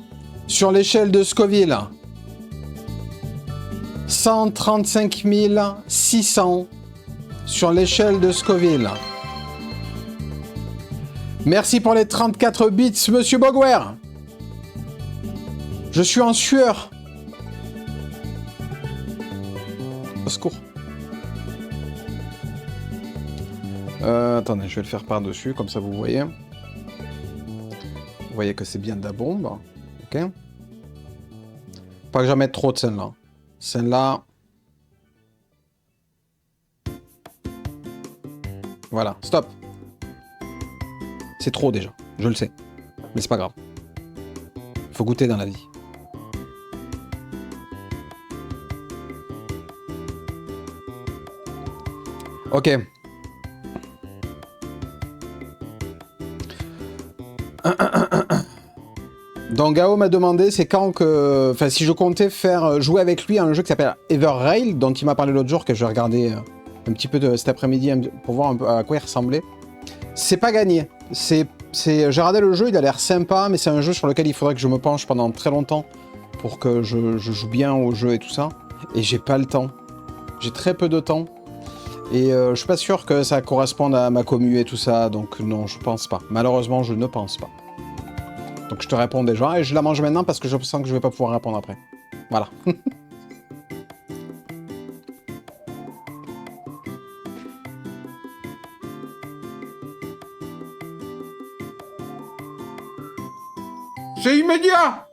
sur l'échelle de Scoville. 135 600 sur l'échelle de Scoville. Merci pour les 34 bits, monsieur Bogware. Je suis en sueur. Au secours. Attendez, je vais le faire par-dessus, comme ça vous voyez. Vous voyez que c'est bien Da-Bomb. Ok. Pas que j'en mette trop de celle-là. Celle-là. Voilà, stop. C'est trop déjà, je le sais. Mais c'est pas grave. Faut goûter dans la vie. Ok. Donc Gao m'a demandé c'est quand que... Enfin si je comptais faire jouer avec lui à un jeu qui s'appelle Everrail, dont il m'a parlé l'autre jour, que je regardais un petit peu cet après-midi pour voir un peu à quoi il ressemblait. C'est pas gagné. J'ai regardé le jeu, il a l'air sympa, mais c'est un jeu sur lequel il faudrait que je me penche pendant très longtemps pour que je joue bien au jeu et tout ça. Et j'ai pas le temps. J'ai très peu de temps. Et je suis pas sûr que ça corresponde à ma commu et tout ça, donc non, je pense pas. Malheureusement, je ne pense pas. Donc je te réponds déjà, et je la mange maintenant parce que je sens que je vais pas pouvoir répondre après. Voilà. C'est immédiat!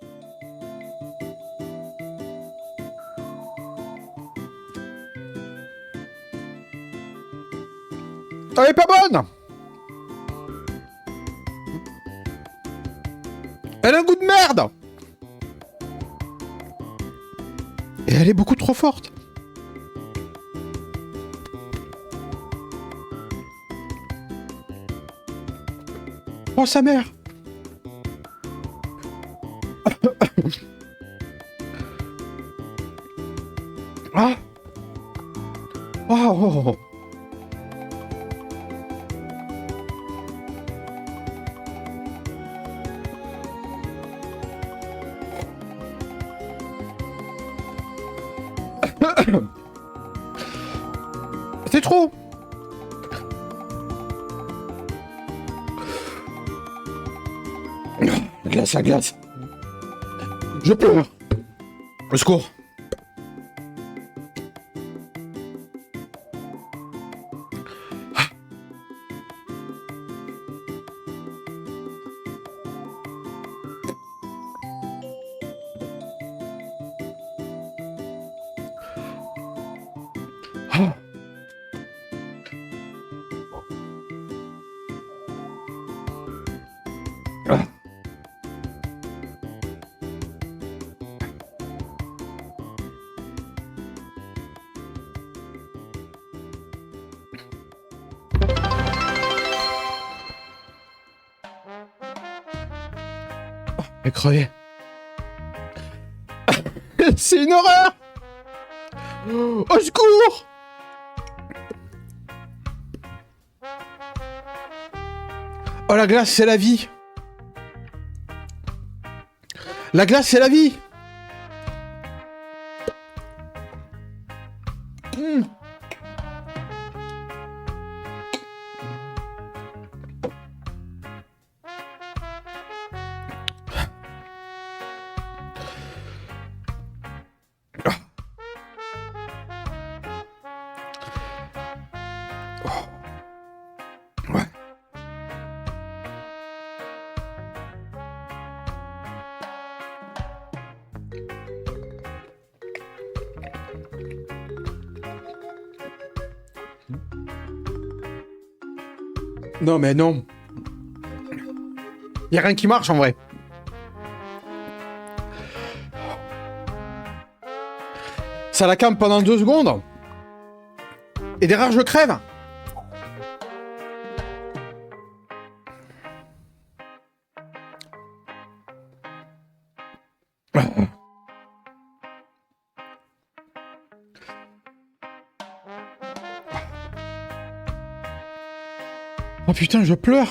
Elle est pas bonne! Elle a un goût de merde! Et elle est beaucoup trop forte. Oh sa mère! Ah! Oh! C'est trop! La glace, la glace. Je pleure. Au secours. Et crevé. C'est une horreur. Au secours. Oh, la glace, c'est la vie. La glace, c'est la vie. Mmh. Ouais. Non mais non. Y a rien qui marche en vrai. Ça la calme pendant 2 secondes. Et derrière je crève. Oh putain, je pleure.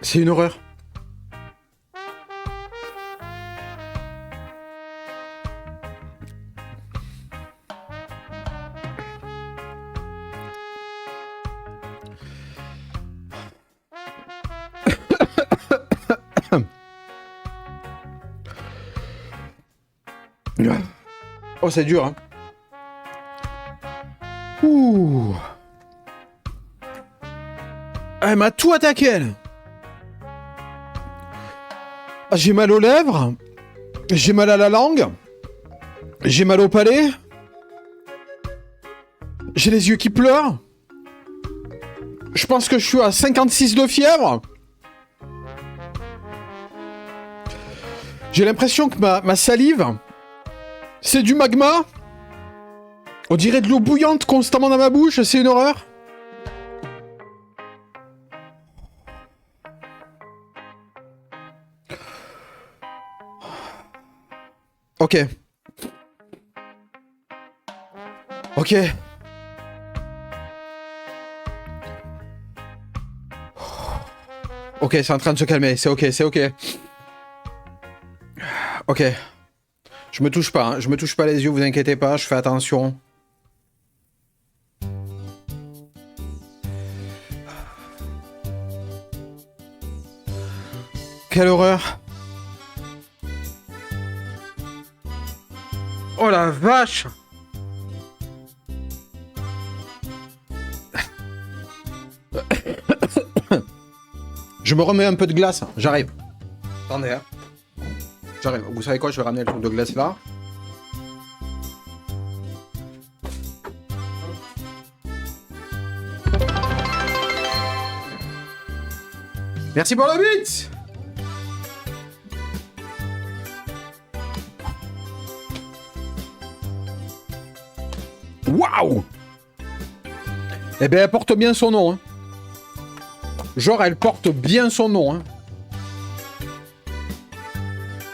C'est une horreur. Oh, c'est dur, hein. Ouh. Elle m'a tout attaqué, elle. J'ai mal aux lèvres. J'ai mal à la langue. J'ai mal au palais. J'ai les yeux qui pleurent. Je pense que je suis à 56 de fièvre. J'ai l'impression que ma salive, c'est du magma. On dirait de l'eau bouillante constamment dans ma bouche, c'est une horreur. Ok. Ok. Ok, c'est en train de se calmer, c'est ok, c'est ok. Ok. Je me touche pas, hein. Je me touche pas les yeux, vous inquiétez pas, je fais attention. Quelle horreur. Oh la vache. Je me remets un peu de glace, j'arrive. Attendez, hein. J'arrive. Vous savez quoi, je vais ramener le truc de glace là. Merci pour le but. Waouh. Eh ben, elle porte bien son nom, hein. Genre, elle porte bien son nom, hein.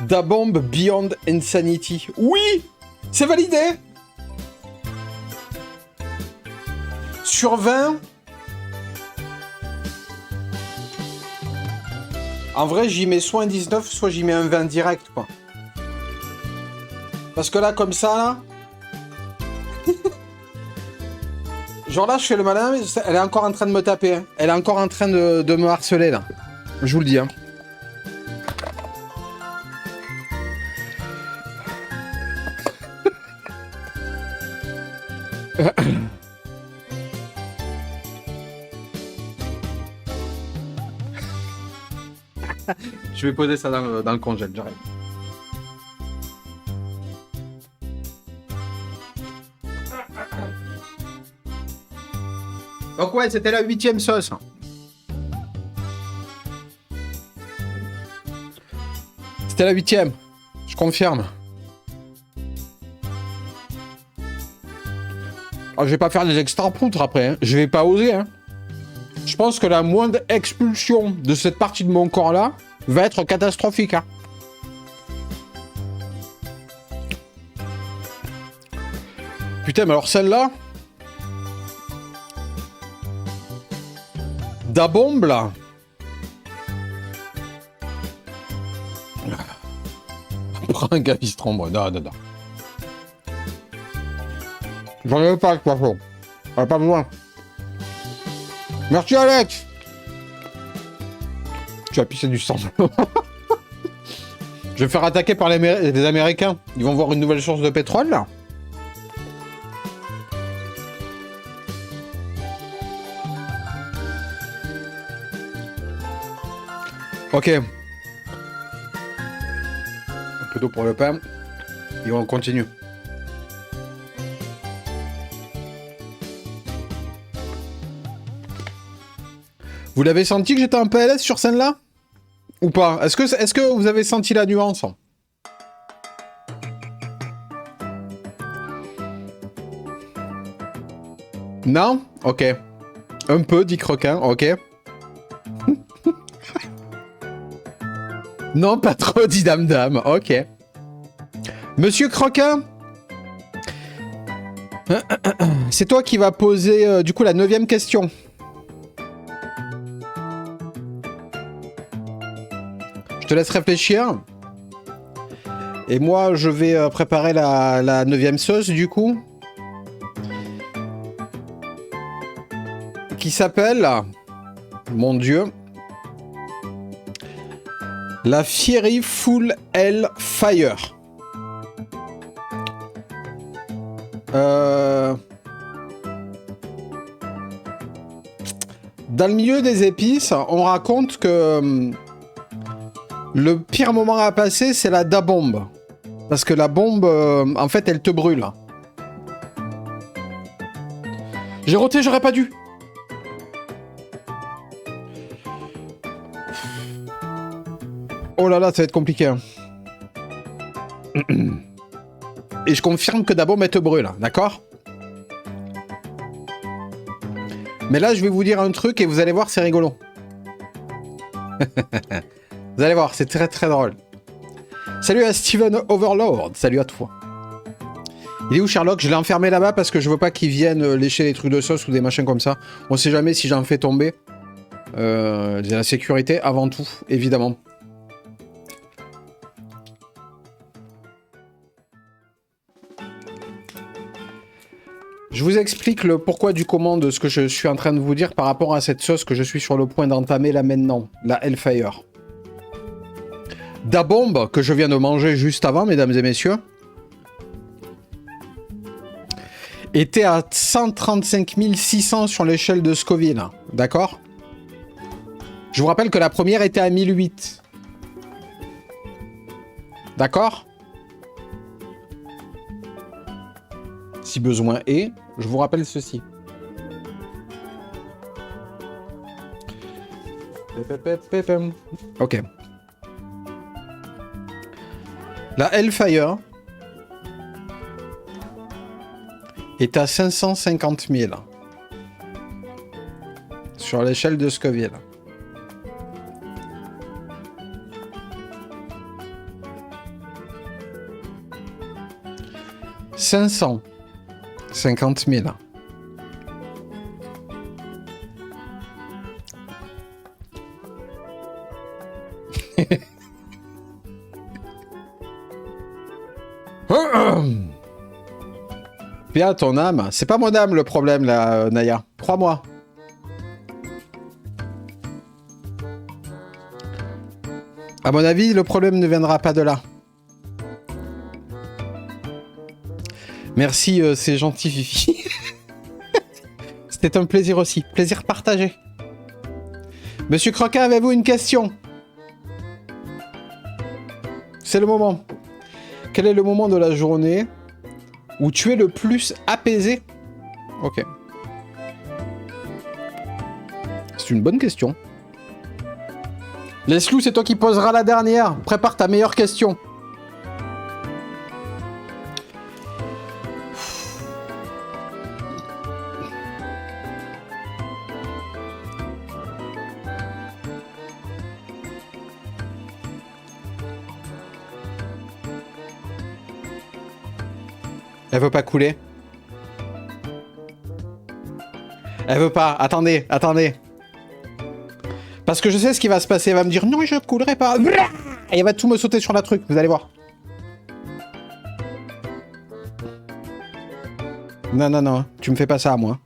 Da Bomb Beyond Insanity. Oui, c'est validé. Sur 20. En vrai, j'y mets soit un 19, soit j'y mets un 20 direct, quoi. Parce que là, comme ça, là... Genre là, je fais le malin, elle est encore en train de me taper. Hein. Elle est encore en train de me harceler, là. Je vous le dis, hein. Je vais poser ça dans le congèle, j'arrive. Donc ouais, c'était la 8e sauce. C'était la 8e, je confirme. Ah, je vais pas faire des extra poutres après, hein. Je vais pas oser, hein. Je pense que la moindre expulsion de cette partie de mon corps-là va être catastrophique, hein. Putain, mais alors celle-là... Da bombe, là. Prends un gavistron, moi. Non, non, non. J'en ai pas, de toute façon. J'en ai pas besoin. Merci, Alex. Tu as pissé du sang. Je vais me faire attaquer par les Américains. Ils vont voir une nouvelle source de pétrole, là. Ok. Un peu d'eau pour le pain. Et on continue. Vous l'avez senti que j'étais un PLS sur scène-là? Ou pas? Est-ce que vous avez senti la nuance? Non? Ok. Un peu, dit Croquin. Ok. Non, pas trop, dit Dame Dame. Ok. Monsieur Croquin, c'est toi qui vas poser, du coup, la 9e question. Je te laisse réfléchir. Et moi, je vais préparer la 9e sauce, du coup. Qui s'appelle... Mon Dieu... La Fiery Full Hell Fire. Dans le milieu des épices, on raconte que le pire moment à passer, c'est la da bombe. Parce que la bombe, en fait, elle te brûle. J'ai roté, j'aurais pas dû. Oh là là, ça va être compliqué. Hein. Et je confirme que da bombe, elle te brûle, d'accord? Mais là, je vais vous dire un truc et vous allez voir, c'est rigolo. Vous allez voir, c'est très très drôle. Salut à Steven Overlord, salut à toi. Il est où Sherlock? Je l'ai enfermé là-bas parce que je veux pas qu'il vienne lécher des trucs de sauce ou des machins comme ça. On sait jamais si j'en fais tomber. J'ai la sécurité avant tout, évidemment. Je vous explique le pourquoi du comment de ce que je suis en train de vous dire par rapport à cette sauce que je suis sur le point d'entamer là maintenant, la Hellfire. Da bombe, que je viens de manger juste avant, mesdames et messieurs, était à 135 600 sur l'échelle de Scoville, d'accord? Je vous rappelle que la première était à 1008. D'accord? Si besoin est, je vous rappelle ceci. Ok. La Hellfire est à 550 000 sur l'échelle de Scoville. « 550 000. » Paix à ton âme. C'est pas mon âme le problème là, Naya. Crois-moi. À mon avis, le problème ne viendra pas de là. Merci, c'est gentil, Fifi. C'était un plaisir aussi. Plaisir partagé. Monsieur Croquin, avez-vous une question? C'est le moment. Quel est le moment de la journée où tu es le plus apaisé? Ok. C'est une bonne question. Leslou, c'est toi qui poseras la dernière. Prépare ta meilleure question. Elle veut pas couler. Elle veut pas. Attendez, attendez. Parce que je sais ce qui va se passer. Elle va me dire non, je coulerai pas. Et elle va tout me sauter sur la truc. Vous allez voir. Non, non, non. Tu me fais pas ça à moi.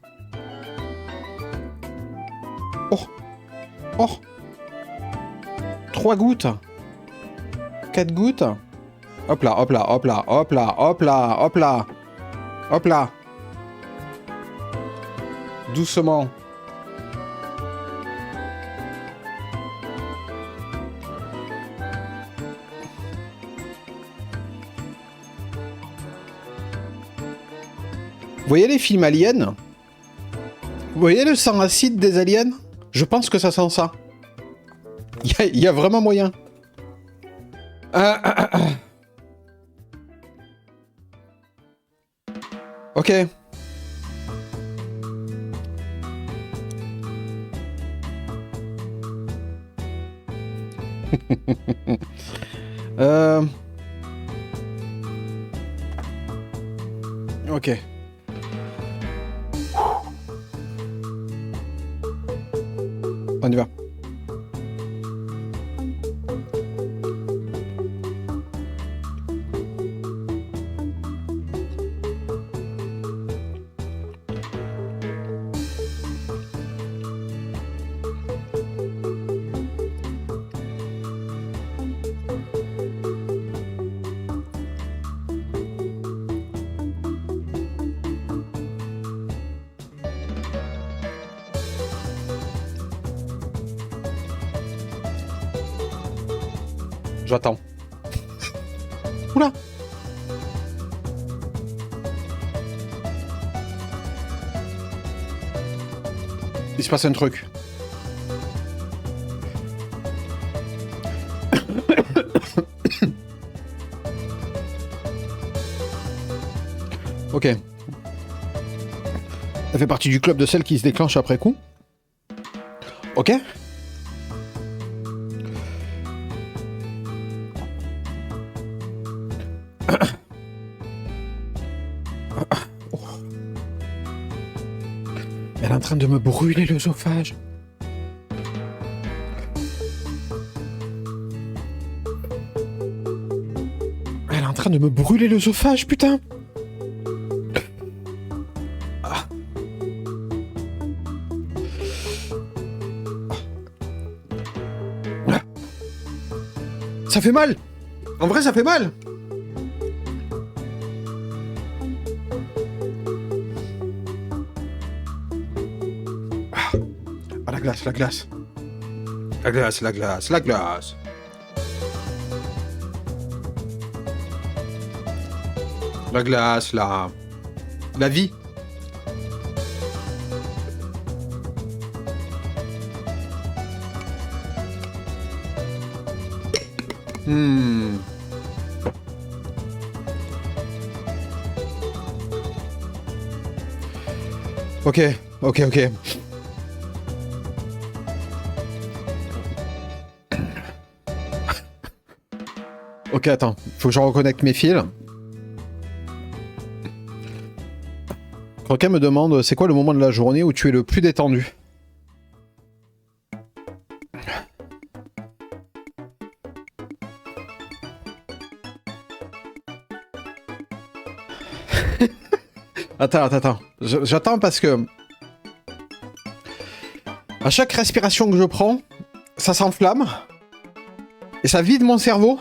Oh. Oh. 3 gouttes. 4 gouttes. Hop là, hop là, hop là, hop là, hop là, hop là. Hop là. Doucement. Vous voyez les films aliens? Vous voyez le sang acide des aliens? Je pense que ça sent ça. Il y a vraiment moyen. Ok. Ok. On y va. J'attends. Oula! Il se passe un truc. Ok. Elle fait partie du club de celles qui se déclenchent après coup. Ok. Elle est en train de me brûler l'œsophage. Elle est en train de me brûler l'œsophage, putain. Ah. Ça fait mal. En vrai, ça fait mal. Ah, la glace, la glace. La glace, la glace, la glace. La glace, la vie. Ok, ok, ok. Ok, attends. Faut que je reconnecte mes fils. Croquet me demande, c'est quoi le moment de la journée où tu es le plus détendu? Attends. J'attends parce que... À chaque respiration que je prends, ça s'enflamme. Et ça vide mon cerveau.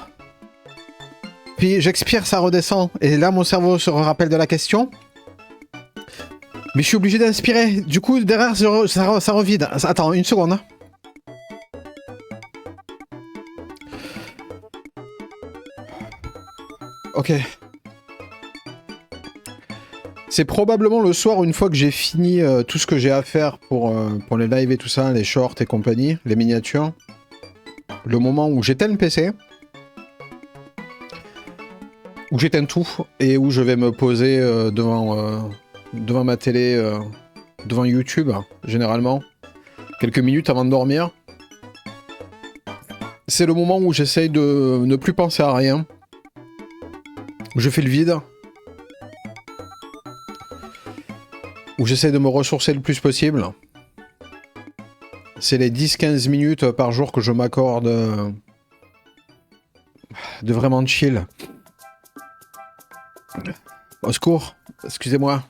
Puis j'expire, ça redescend. Et là, mon cerveau se rappelle de la question. Mais je suis obligé d'inspirer. Du coup, derrière, ça revide. Attends, une seconde. Hein. Ok. C'est probablement le soir, une fois que j'ai fini tout ce que j'ai à faire pour les lives et tout ça, les shorts et compagnie, les miniatures. Le moment où j'éteins le PC. Où j'éteins tout et où je vais me poser devant ma télé, devant YouTube, généralement, quelques minutes avant de dormir. C'est le moment où j'essaye de ne plus penser à rien. Je fais le vide. où j'essaie de me ressourcer le plus possible. C'est les 10-15 minutes par jour que je m'accorde de vraiment chill. Au secours, excusez-moi.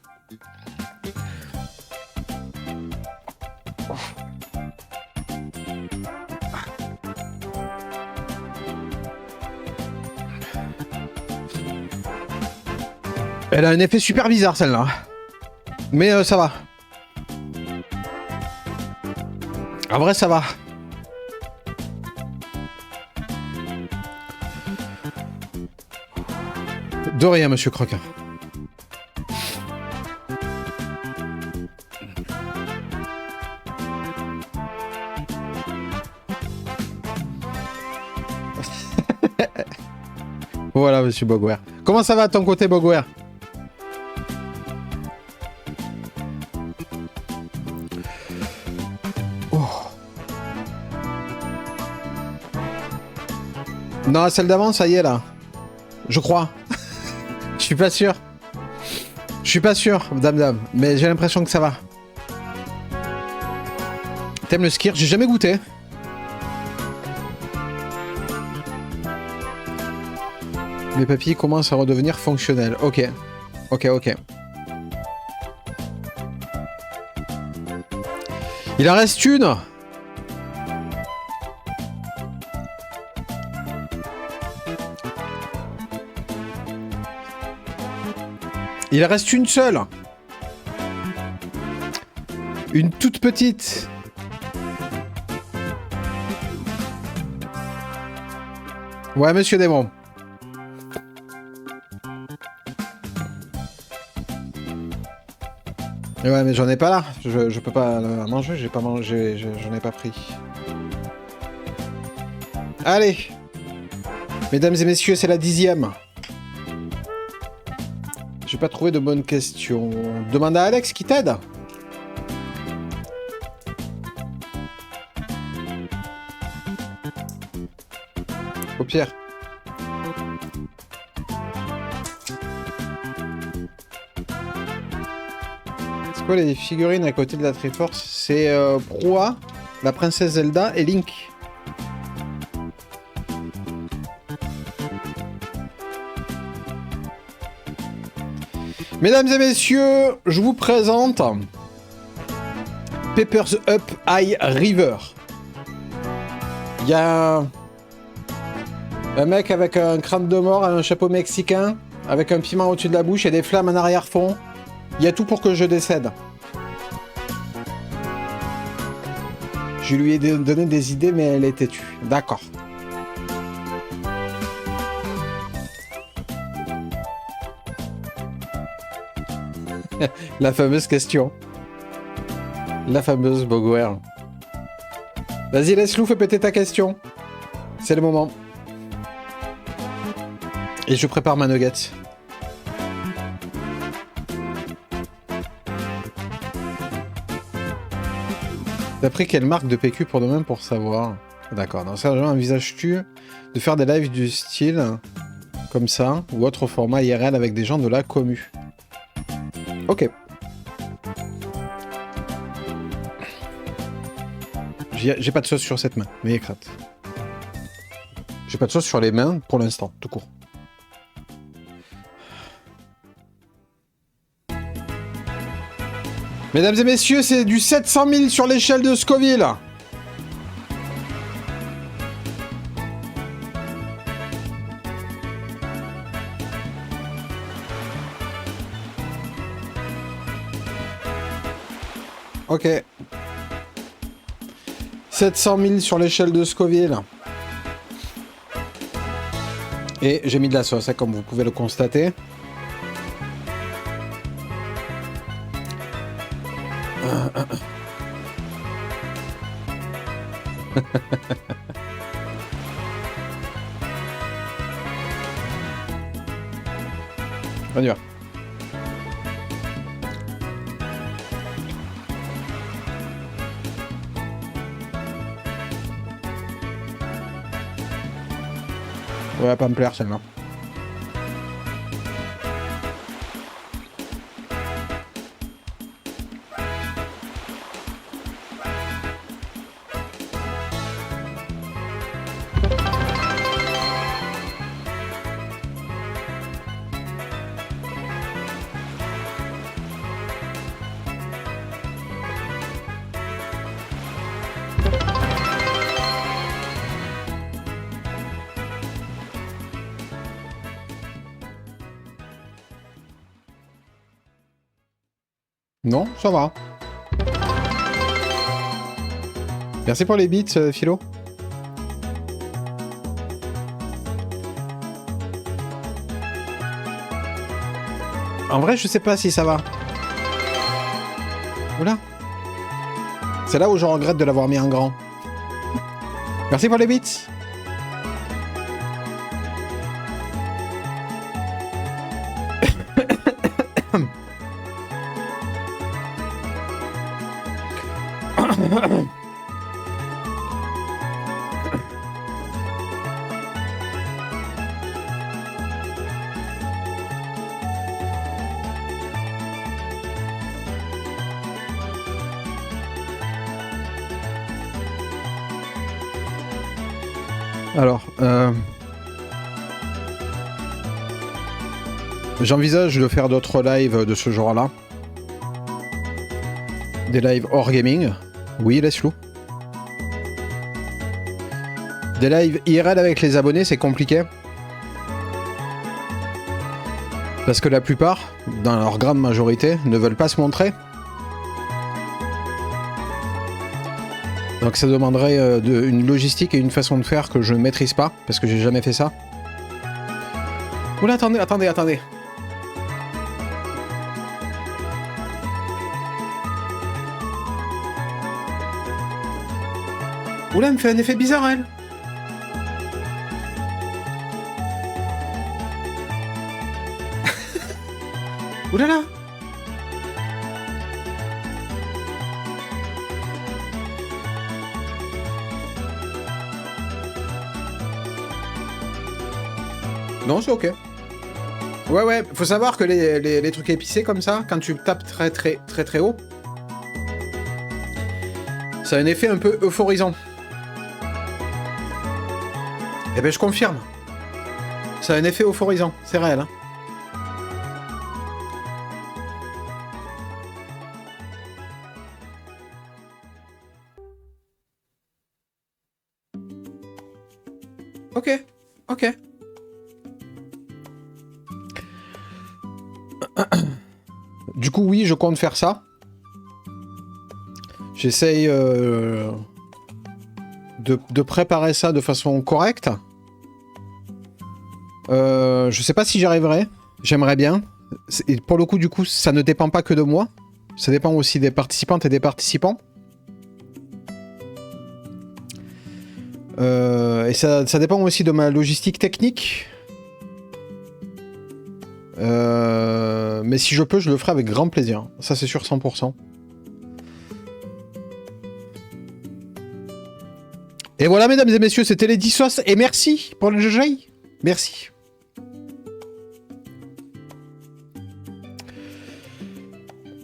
Elle a un effet super bizarre celle-là. Mais ça va. En vrai ça va. De rien, monsieur Croquin. Voilà, monsieur Bogware. Comment ça va de ton côté, Bogware? Non, celle d'avant, ça y est, là. Je crois. Je suis pas sûr. Je suis pas sûr, dame. Mais j'ai l'impression que ça va. T'aimes le skir? J'ai jamais goûté. Mes papilles commencent à redevenir fonctionnelles. Ok. Ok. Il en reste une. Il reste une seule. Une toute petite. Ouais, monsieur Démon. Ouais, mais j'en ai pas là. Je peux pas la manger. J'ai pas mangé. J'en ai pas pris. Allez. Mesdames et messieurs, c'est la 10e. J'ai pas trouvé de bonnes questions. Demande à Alex qui t'aide. Au pire. C'est quoi les figurines à côté de la Triforce? C'est Proa, la princesse Zelda et Link. Mesdames et messieurs, je vous présente Peppers Up High River. Il y a un mec avec un crâne de mort, un chapeau mexicain, avec un piment au-dessus de la bouche et des flammes en arrière-fond. Il y a tout pour que je décède. Je lui ai donné des idées, mais elle est têtue. D'accord. La fameuse question. La fameuse Bogware. Vas-y, laisse-Lou, fais péter ta question. C'est le moment. Et je prépare ma nugget. T'as pris quelle marque de PQ pour demain pour savoir? D'accord. Dans ce cas, envisages-tu de faire des lives du style comme ça ou autre format IRL avec des gens de la commu? Ok. J'ai pas de sauce sur cette main, mais écrate. J'ai pas de sauce sur les mains pour l'instant, tout court. Mesdames et messieurs, c'est du 700 000 sur l'échelle de Scoville. Ok. 700 000 sur l'échelle de Scoville. Et j'ai mis de la sauce, hein, comme vous pouvez le constater. On y va. Ouais, pas me plaire celle-là. Non, ça va. Merci pour les bits, Philo. En vrai, je sais pas si ça va. Oula. C'est là où je regrette de l'avoir mis en grand. Merci pour les bits. Alors, j'envisage de faire d'autres lives de ce genre-là. Des lives hors gaming. Oui, laisse-le. Des lives IRL avec les abonnés, c'est compliqué. Parce que la plupart, dans leur grande majorité, ne veulent pas se montrer. Donc ça demanderait une logistique et une façon de faire que je ne maîtrise pas, parce que j'ai jamais fait ça. Oula, attendez. Oula, elle me fait un effet bizarre, elle. Oula là. Non, c'est ok. Ouais, faut savoir que les trucs épicés comme ça, quand tu tapes très haut, ça a un effet un peu euphorisant. Eh ben je confirme. Ça a un effet euphorisant, c'est réel. Hein. Ok. Du coup, oui, je compte faire ça. J'essaye de préparer ça de façon correcte. Je sais pas si j'y arriverai. J'aimerais bien. Et pour le coup, du coup, ça ne dépend pas que de moi. Ça dépend aussi des participantes et des participants. Et ça dépend aussi de ma logistique technique. Mais si je peux, je le ferai avec grand plaisir. Ça, c'est sûr 100%. Et voilà, mesdames et messieurs, c'était les 10 sauces. Et merci pour le jeu. Merci.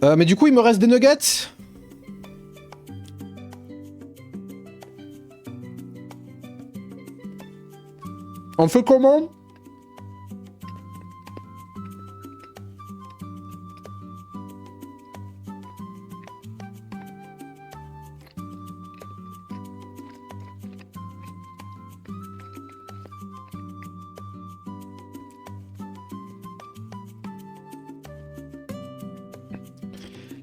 Mais du coup, il me reste des nuggets. On fait comment ?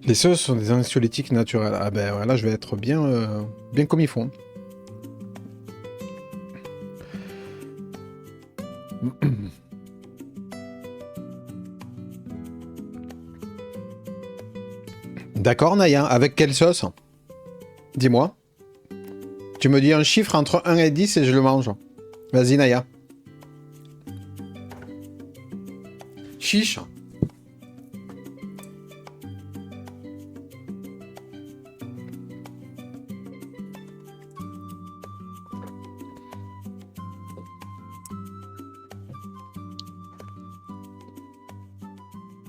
Les sauces sont des anxiolytiques naturels. Ah ben voilà, je vais être bien, bien comme ils font. D'accord, Naya. Avec quelle sauce? Dis-moi. Tu me dis un chiffre entre 1 et 10 et je le mange. Vas-y, Naya. Chiche.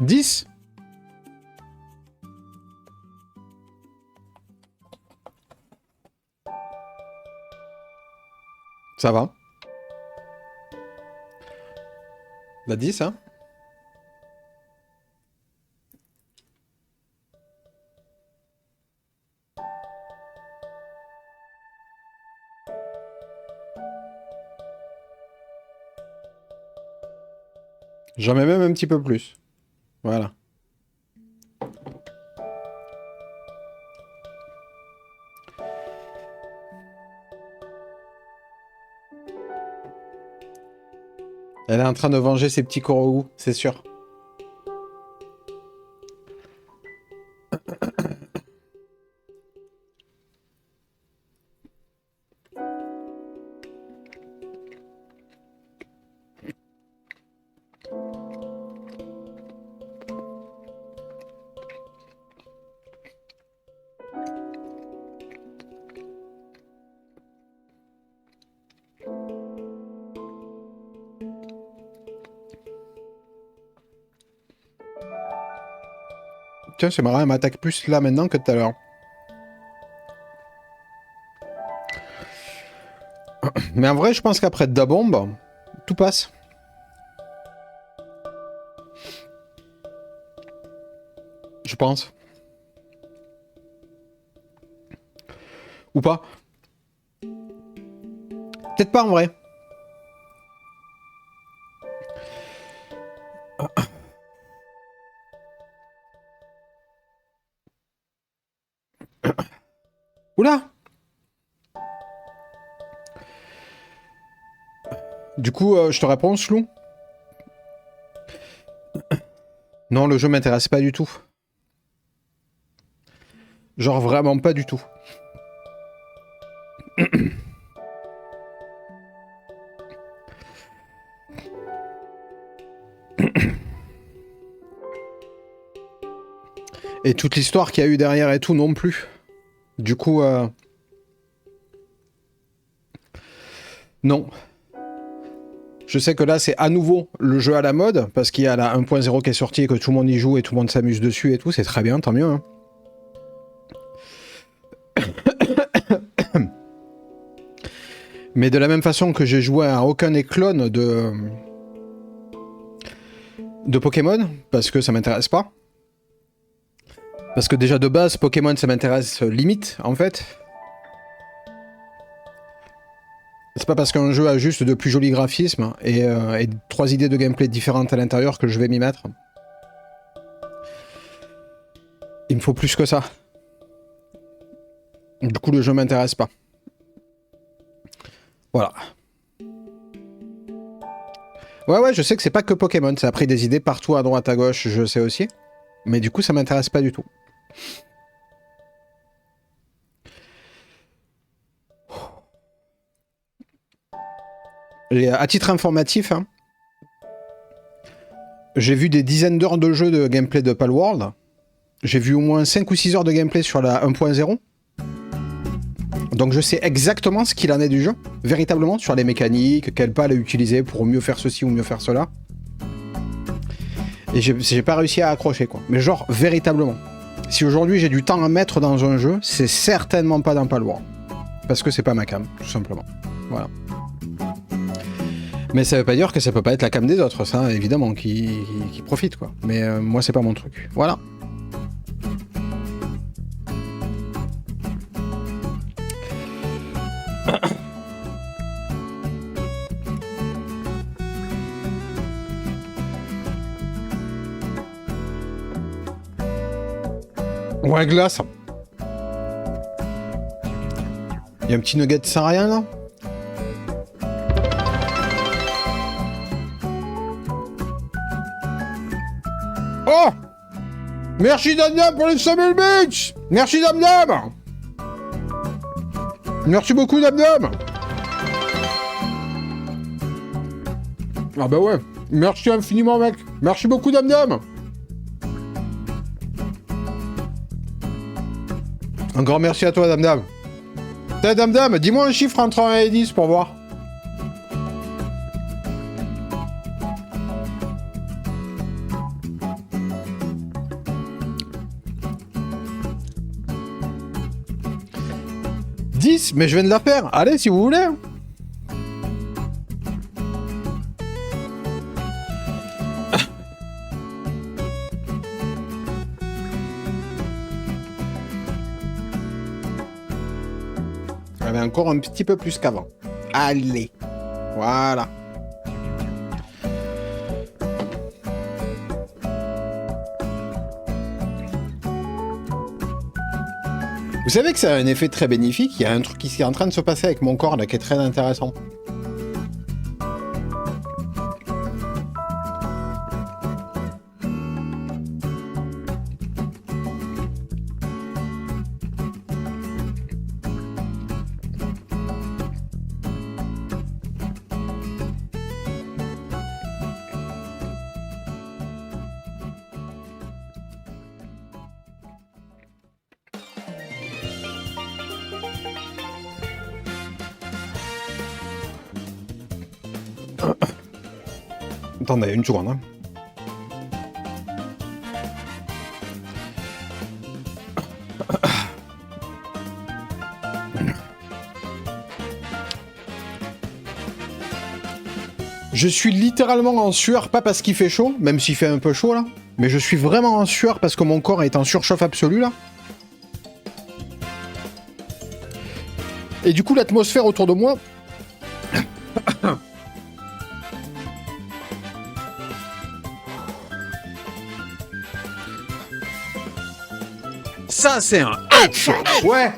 Dix. Ça va. La 10, hein? J'en mets même un petit peu plus. Voilà. Elle est en train de venger ses petits Korogu, c'est sûr. Tiens, c'est marrant, elle m'attaque plus là maintenant que tout à l'heure. Mais en vrai, je pense qu'après Da Bombe, tout passe. Je pense. Ou pas. Peut-être pas en vrai. Oula! Du coup, je te réponds, Slou. Non, le jeu m'intéresse pas du tout. Genre vraiment pas du tout. Et toute l'histoire qu'il y a eu derrière et tout non plus. Du coup, non. Je sais que là, c'est à nouveau le jeu à la mode, parce qu'il y a la 1.0 qui est sortie et que tout le monde y joue et tout le monde s'amuse dessus et tout. C'est très bien, tant mieux. Hein. Mais de la même façon que j'ai joué à aucun des clones de Pokémon, parce que ça m'intéresse pas. Parce que déjà de base, Pokémon, ça m'intéresse limite, en fait. C'est pas parce qu'un jeu a juste de plus jolis graphismes et 3 idées de gameplay différentes à l'intérieur que je vais m'y mettre. Il me faut plus que ça. Du coup, le jeu m'intéresse pas. Voilà. Ouais, je sais que c'est pas que Pokémon, ça a pris des idées partout à droite à gauche, je sais aussi. Mais du coup, ça m'intéresse pas du tout. Et à titre informatif, hein, j'ai vu des dizaines d'heures de jeu de gameplay de Palworld. J'ai vu au moins 5 ou 6 heures de gameplay sur la 1.0. Donc je sais exactement ce qu'il en est du jeu, véritablement, sur les mécaniques, quelle pale utiliser pour mieux faire ceci ou mieux faire cela. Et j'ai pas réussi à accrocher, quoi. Mais genre, véritablement. Si aujourd'hui j'ai du temps à mettre dans un jeu, c'est certainement pas dans Palworld. Parce que c'est pas ma cam, tout simplement. Voilà. Mais ça veut pas dire que ça peut pas être la cam des autres, ça, évidemment, qui profitent, quoi. Mais moi, c'est pas mon truc. Voilà. Ouais, glace. Il y a un petit nugget sans rien, là. Oh! Merci Dame pour les 5000 bits! Merci Dame! Merci beaucoup Dame! Ah bah ouais, merci infiniment mec! Merci beaucoup Dame! Un grand merci à toi Dame! Dame, dis-moi un chiffre entre 1 et 10 pour voir. Mais je viens de la faire. Allez, si vous voulez. Il y avait encore un petit peu plus qu'avant. Allez. Voilà. Vous savez que ça a un effet très bénéfique, il y a un truc qui est en train de se passer avec mon corps là qui est très intéressant. Attendez, une seconde. Hein. Je suis littéralement en sueur, pas parce qu'il fait chaud, même s'il fait un peu chaud là, mais je suis vraiment en sueur parce que mon corps est en surchauffe absolue là. Et du coup, l'atmosphère autour de moi... Ça, c'est un headshot. Ouais.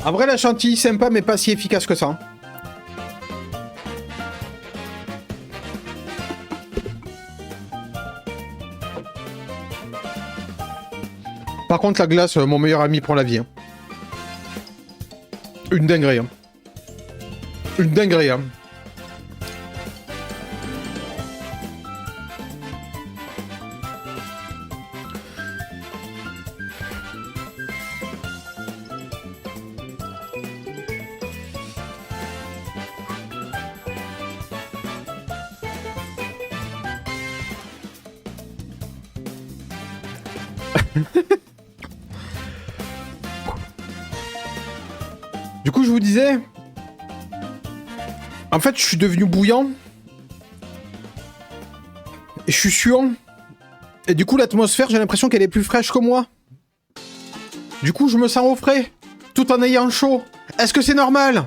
En vrai, la chantilly, sympa, mais pas si efficace que ça. Par contre, la glace, mon meilleur ami pour la vie. Hein. Une dinguerie. Hein. Une dinguerie. Hein. Du coup, je vous disais... En fait, je suis devenu bouillant. Et je suis suant. Et du coup, l'atmosphère, j'ai l'impression qu'elle est plus fraîche que moi. Du coup, je me sens au frais, tout en ayant chaud. Est-ce que c'est normal ?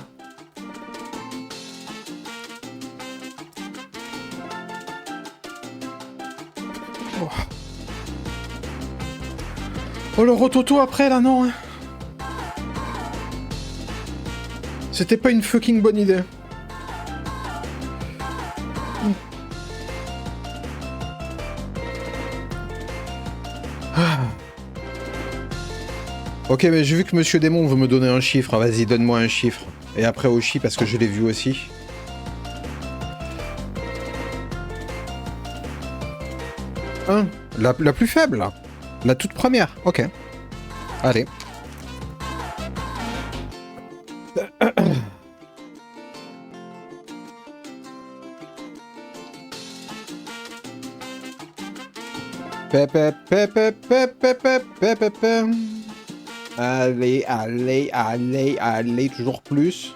Oh, le rototo après, là, non. Hein. C'était pas une fucking bonne idée. Ah. Ok, mais j'ai vu que Monsieur Démon veut me donner un chiffre. Vas-y, donne-moi un chiffre. Et après Oshi, parce que je l'ai vu aussi. Un. La plus faible, là. La toute première. Ok. Allez. Allez, allez, allez, allez, toujours plus.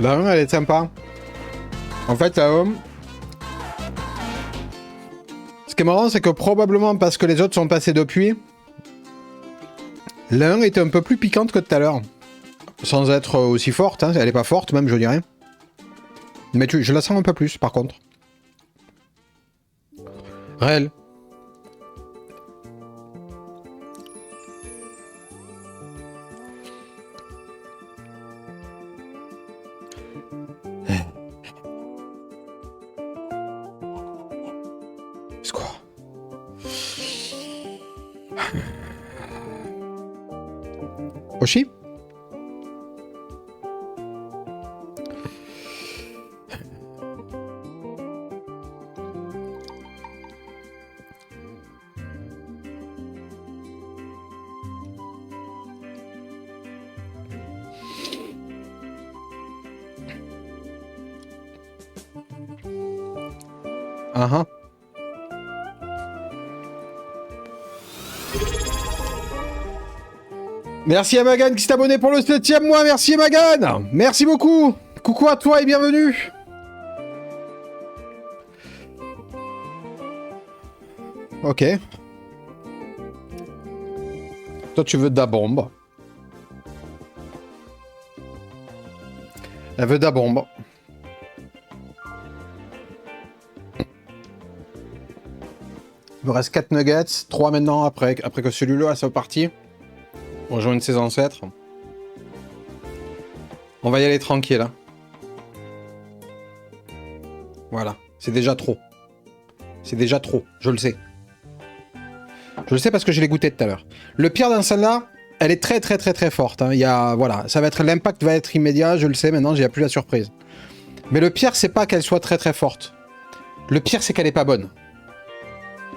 La 1, elle est sympa. En fait, la 1... Ce qui est marrant, c'est que probablement parce que les autres sont passés depuis, la 1 était un peu plus piquante que tout à l'heure. Sans être aussi forte, hein. Elle est pas forte même, je dirais. Mais je la sens un peu plus, par contre. Réel. C'est quoi? Oshi? Uh-huh. Merci à Magan qui s'est abonné pour le 7e mois. Merci Magan. Merci beaucoup. Coucou à toi et bienvenue. Ok. Toi tu veux de la bombe. Elle veut de la bombe. Il me reste 4 nuggets, 3 maintenant après que celui-là soit parti. On rejoint ses ancêtres. On va y aller tranquille. Hein. Voilà, c'est déjà trop. C'est déjà trop, je le sais. Je le sais parce que je l'ai goûté tout à l'heure. Le pire dans celle-là, elle est très forte. Hein. Il y a, voilà, ça va être, l'impact va être immédiat, je le sais maintenant, j'ai plus la surprise. Mais le pire, c'est pas qu'elle soit très forte. Le pire, c'est qu'elle est pas bonne.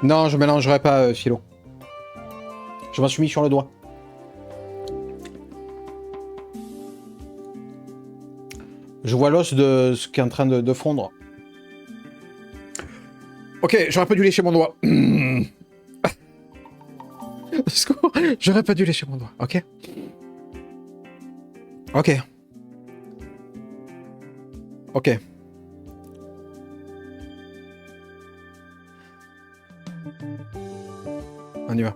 Non, je mélangerai pas, Philo. Je m'en suis mis sur le doigt. Je vois l'os de ce qui est en train de fondre. Ok, j'aurais pas dû lécher mon doigt. Secours, j'aurais pas dû lécher mon doigt, ok? Ok. Ok. On y va.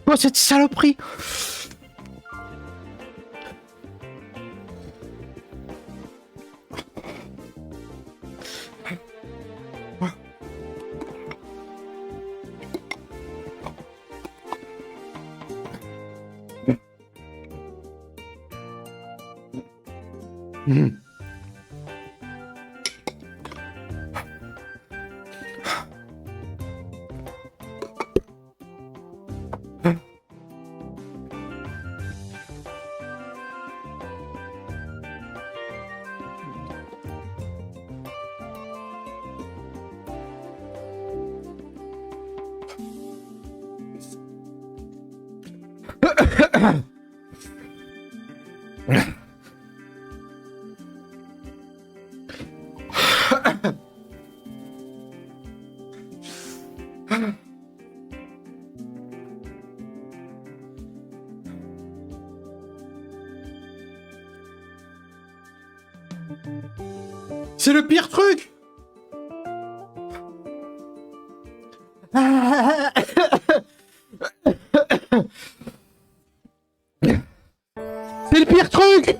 Oh, cette saloperie! C'est le pire truc! C'est le pire truc!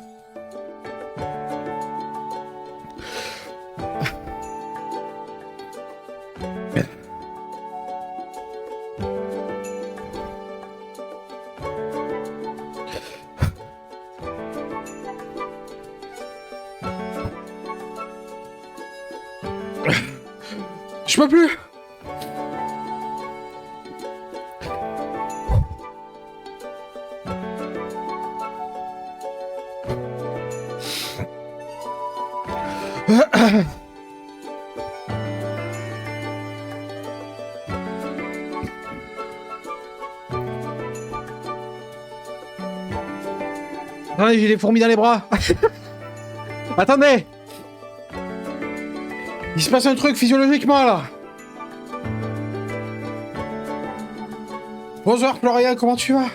Je peux plus! Attendez, j'ai des fourmis dans les bras. Attendez. Il se passe un truc physiologiquement là. Bonsoir Florian, comment tu vas?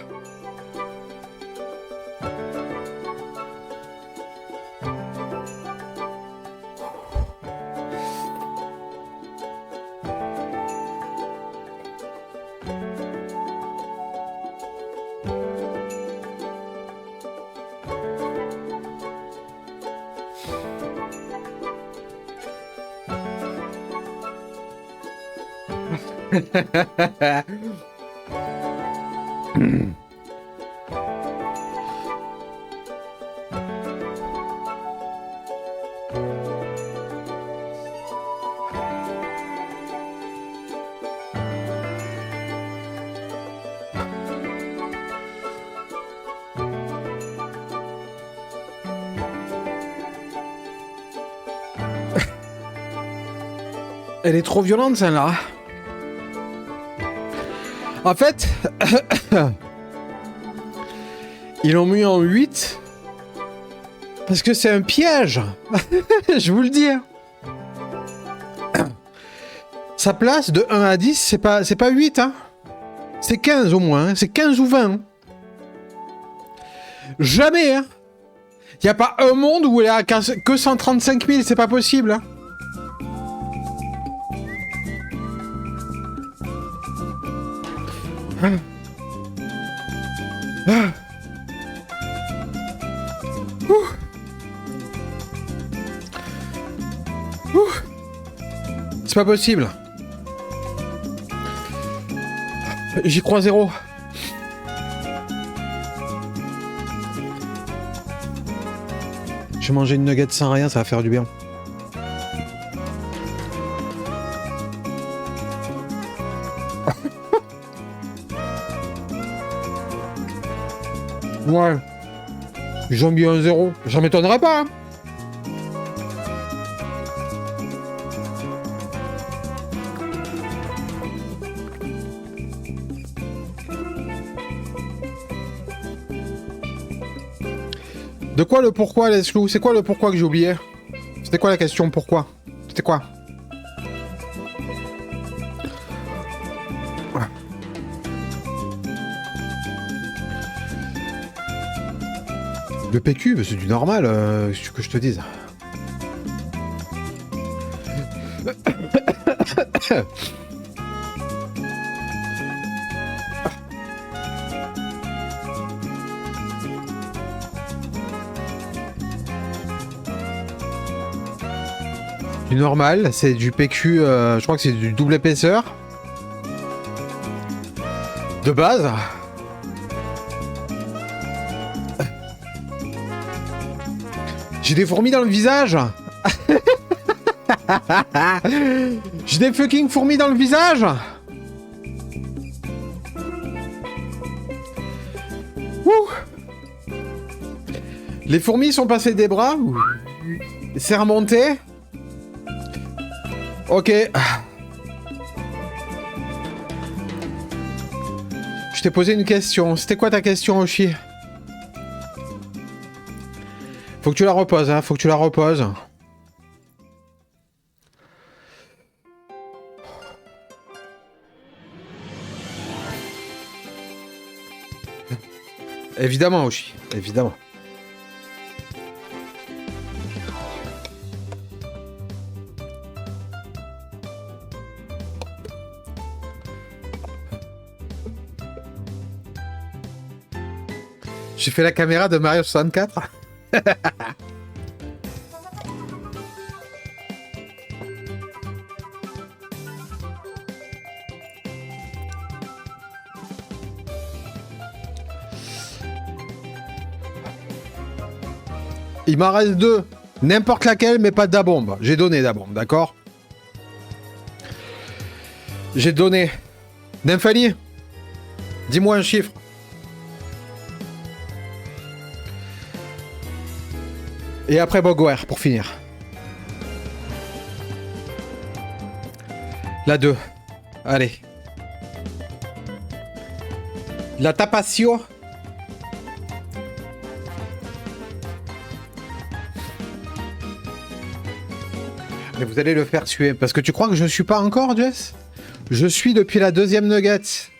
Elle est trop violente, celle-là. En fait, ils l'ont mis en 8 parce que c'est un piège. Je vous le dis. Sa place de 1 à 10, c'est pas 8, hein. C'est 15 au moins, hein. C'est 15 ou 20. Hein. Jamais, hein. Il n'y a pas un monde où elle est à que 135 000, c'est pas possible, hein. C'est pas possible. J'y crois zéro. Je vais manger une nugget sans rien, ça va faire du bien. Ouais. Ils ont mis un zéro. J'en m'étonnerais pas. Hein. De quoi le pourquoi, Leslou? C'est quoi le pourquoi que j'ai oublié? C'était quoi la question pourquoi? C'était quoi? Le PQ, c'est du normal, que je te dise. Du normal, c'est du PQ, je crois que c'est du double épaisseur. De base. J'ai des fourmis dans le visage. J'ai des fucking fourmis dans le visage. Ouh. Les fourmis sont passées des bras. C'est remonté. Ok. Je t'ai posé une question. C'était quoi ta question, Oshi? Faut que tu la reposes, hein. Faut que tu la reposes. Évidemment, Oshi. Évidemment. J'ai fait la caméra de Mario 64. Il m'en reste 2. N'importe laquelle, mais pas de bombe. J'ai donné la bombe, d'accord? J'ai donné. Nymphali, dis-moi un chiffre. Et après Bogware, pour finir. La 2. Allez. La Tapasio. Mais vous allez le faire suer. Parce que tu crois que je suis pas encore, Jess? Je suis depuis la 2e nugget.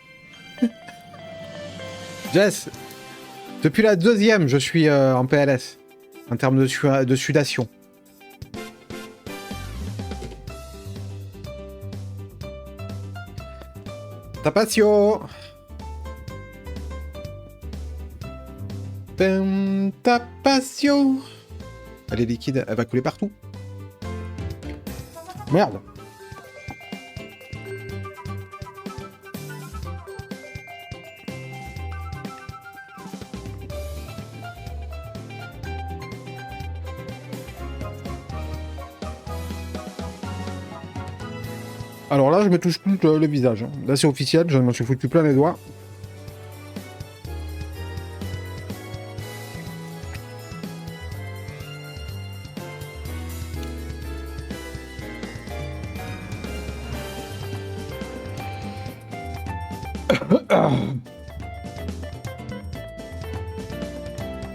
Jess, depuis la 2e, je suis en PLS. En termes de sudation. Tapasio. Tapasio. Elle est liquide, elle va couler partout. Merde. Alors là, je me touche plus le visage. Hein. Là, c'est officiel, je m'en suis foutu plein les doigts.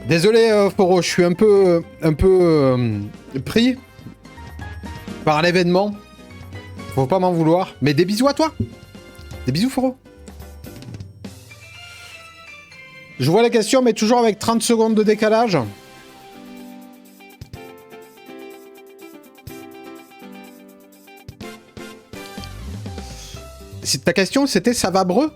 Désolé, Foro, je suis un peu pris par l'événement. Faut pas m'en vouloir. Mais des bisous à toi. Des bisous, Foro. Je vois la question, mais toujours avec 30 secondes de décalage. Ta question, c'était ça va breu?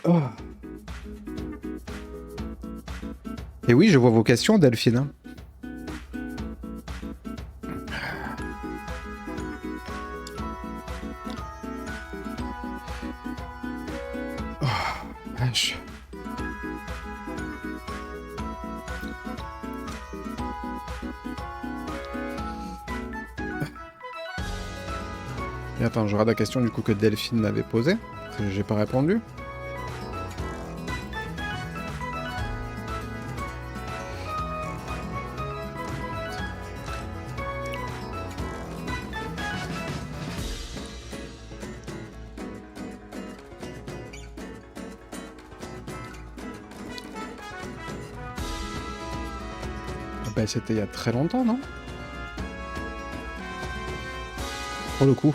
Oh. Et oui, je vois vos questions, Delphine. Oh, vache. Et attends, je regarde la question du coup que Delphine m'avait posée. J'ai pas répondu. Bah, c'était il y a très longtemps, non? Pour le coup.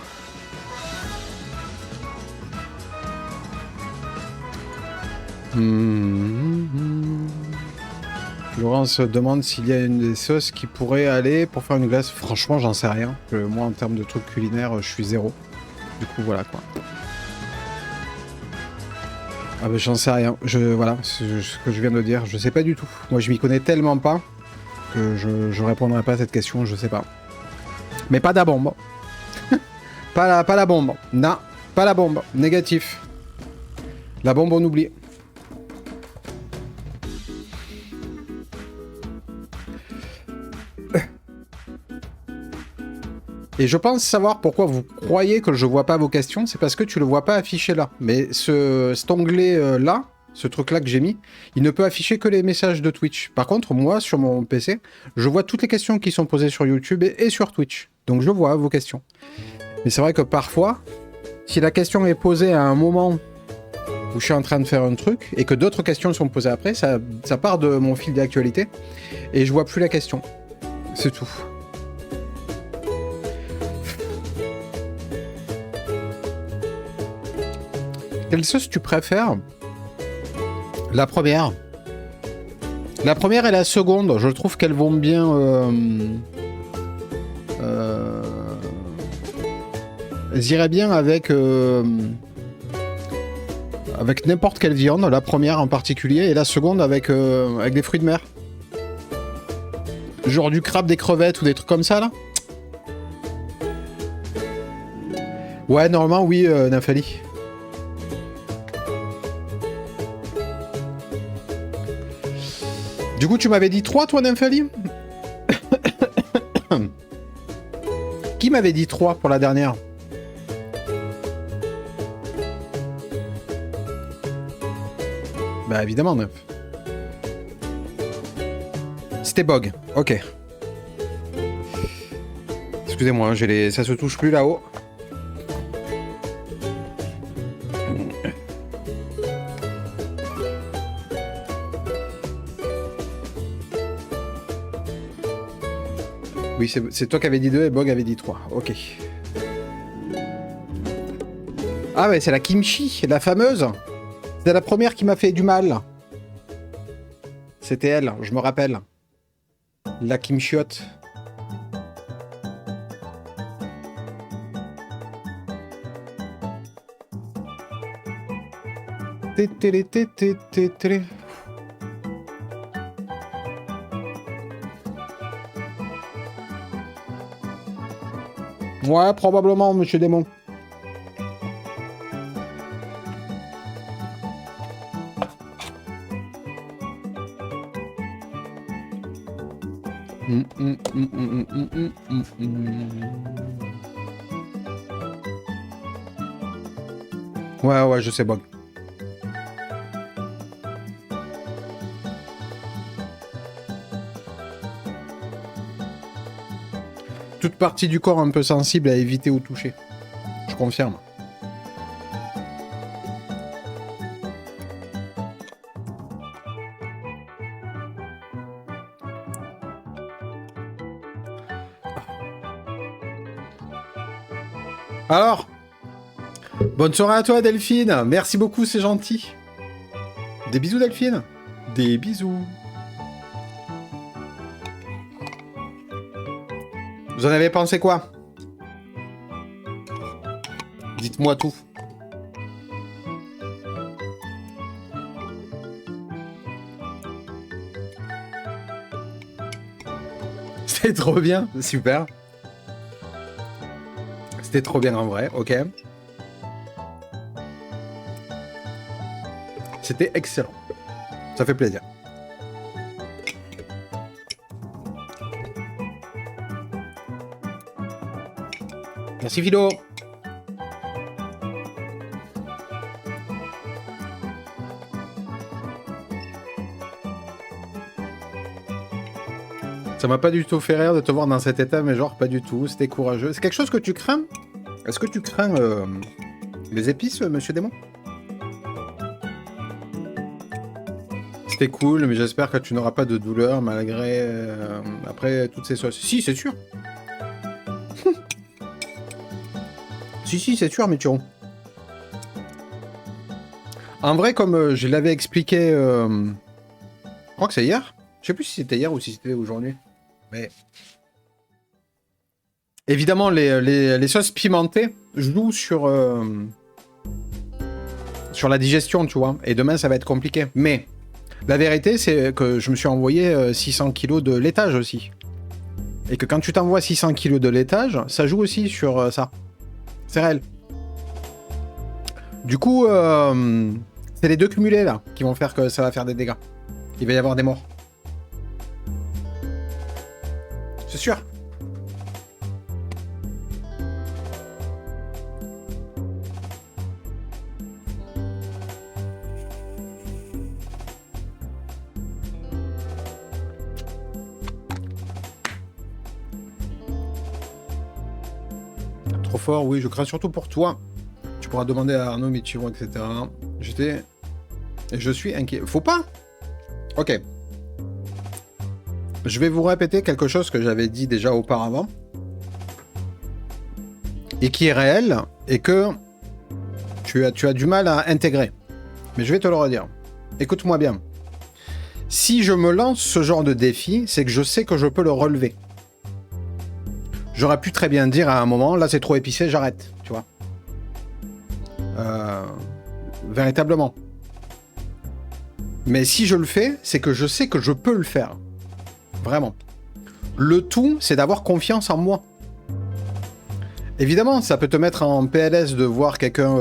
Laurence demande s'il y a une des sauces qui pourrait aller pour faire une glace. Franchement, j'en sais rien. Moi, en termes de trucs culinaires, je suis zéro. Du coup, voilà quoi. Ah bah j'en sais rien. Voilà, ce que je viens de dire. Je sais pas du tout. Moi, je m'y connais tellement pas que je répondrai pas à cette question. Je sais pas. Mais pas la bombe. pas la bombe. Non, pas la bombe. Négatif. La bombe, on oublie. Et je pense savoir pourquoi vous croyez que je vois pas vos questions, c'est parce que tu le vois pas affiché là. Mais cet onglet là, ce truc là que j'ai mis, il ne peut afficher que les messages de Twitch. Par contre, moi, sur mon PC, je vois toutes les questions qui sont posées sur YouTube et sur Twitch. Donc je vois vos questions. Mais c'est vrai que parfois, si la question est posée à un moment où je suis en train de faire un truc, et que d'autres questions sont posées après, ça part de mon fil d'actualité, et je vois plus la question. C'est tout. Quelle sauce tu préfères? La première. La première et la seconde, je trouve qu'elles vont bien... elles iraient bien avec... avec n'importe quelle viande, la première en particulier, et la seconde avec des fruits de mer. Genre du crabe, des crevettes ou des trucs comme ça, là. Ouais, normalement, oui, Nathalie. Du coup, tu m'avais dit 3, toi, Nymphalie? Qui m'avait dit 3 pour la dernière? Bah, évidemment, 9. C'était Bog. Ok. Excusez-moi, ça se touche plus là-haut. Oui, c'est toi qui avais dit 2 et Bog avait dit 3. Ok. Ah ouais, c'est la kimchi, la fameuse. C'est la première qui m'a fait du mal. C'était elle, je me rappelle. La kimchiotte. Tétélé. Ouais, probablement, monsieur Démon. Ouais, je sais, Bog. toute partie du corps un peu sensible à éviter ou toucher. Je confirme. Alors, bonne soirée à toi Delphine. Merci beaucoup, c'est gentil. Des bisous Delphine. Des bisous. Vous en avez pensé quoi? Dites-moi tout. C'était trop bien, super. C'était trop bien en vrai, ok. C'était excellent. Ça fait plaisir. Merci Philo. Ça m'a pas du tout fait rire de te voir dans cet état, mais genre pas du tout. C'était courageux. C'est quelque chose que tu crains? Est-ce que tu crains les épices, monsieur Démon? C'était cool, mais j'espère que tu n'auras pas de douleur malgré... après toutes ces sauces. Si, c'est sûr. Si, c'est sûr, Mitchell. En vrai, comme je l'avais expliqué... je crois que c'est hier. Je sais plus si c'était hier ou si c'était aujourd'hui. Mais... évidemment, les sauces pimentées jouent sur la digestion, tu vois. Et demain, ça va être compliqué. Mais la vérité, c'est que je me suis envoyé 600 kilos de laitage aussi. Et que quand tu t'envoies 600 kilos de laitage, ça joue aussi sur ça. C'est réel. Du coup, c'est les deux cumulés, là, qui vont faire que ça va faire des dégâts. Il va y avoir des morts. C'est sûr. Trop fort, oui, je crains surtout pour toi. Tu pourras demander à Arnaud, Michiro, etc. J'étais... et je suis inquiet. Faut pas. Ok. Je vais vous répéter quelque chose que j'avais dit déjà auparavant. Et qui est réel, et que tu as du mal à intégrer. Mais je vais te le redire. Écoute-moi bien. Si je me lance ce genre de défi, c'est que je sais que je peux le relever. J'aurais pu très bien dire à un moment, là c'est trop épicé, j'arrête, tu vois. Véritablement. Mais si je le fais, c'est que je sais que je peux le faire. Vraiment. Le tout, c'est d'avoir confiance en moi. Évidemment, ça peut te mettre en PLS de voir quelqu'un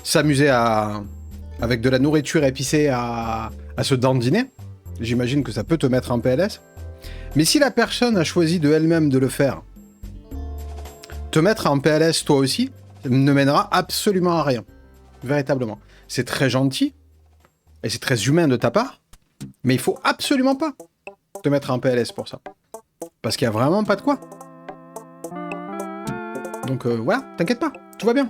s'amuser avec de la nourriture épicée à se dandiner. J'imagine que ça peut te mettre en PLS. Mais si la personne a choisi de elle-même de le faire, te mettre en PLS toi aussi ne mènera absolument à rien. Véritablement. C'est très gentil et c'est très humain de ta part, mais il faut absolument pas te mettre en PLS pour ça. Parce qu'il y a vraiment pas de quoi. Donc voilà, t'inquiète pas, tout va bien.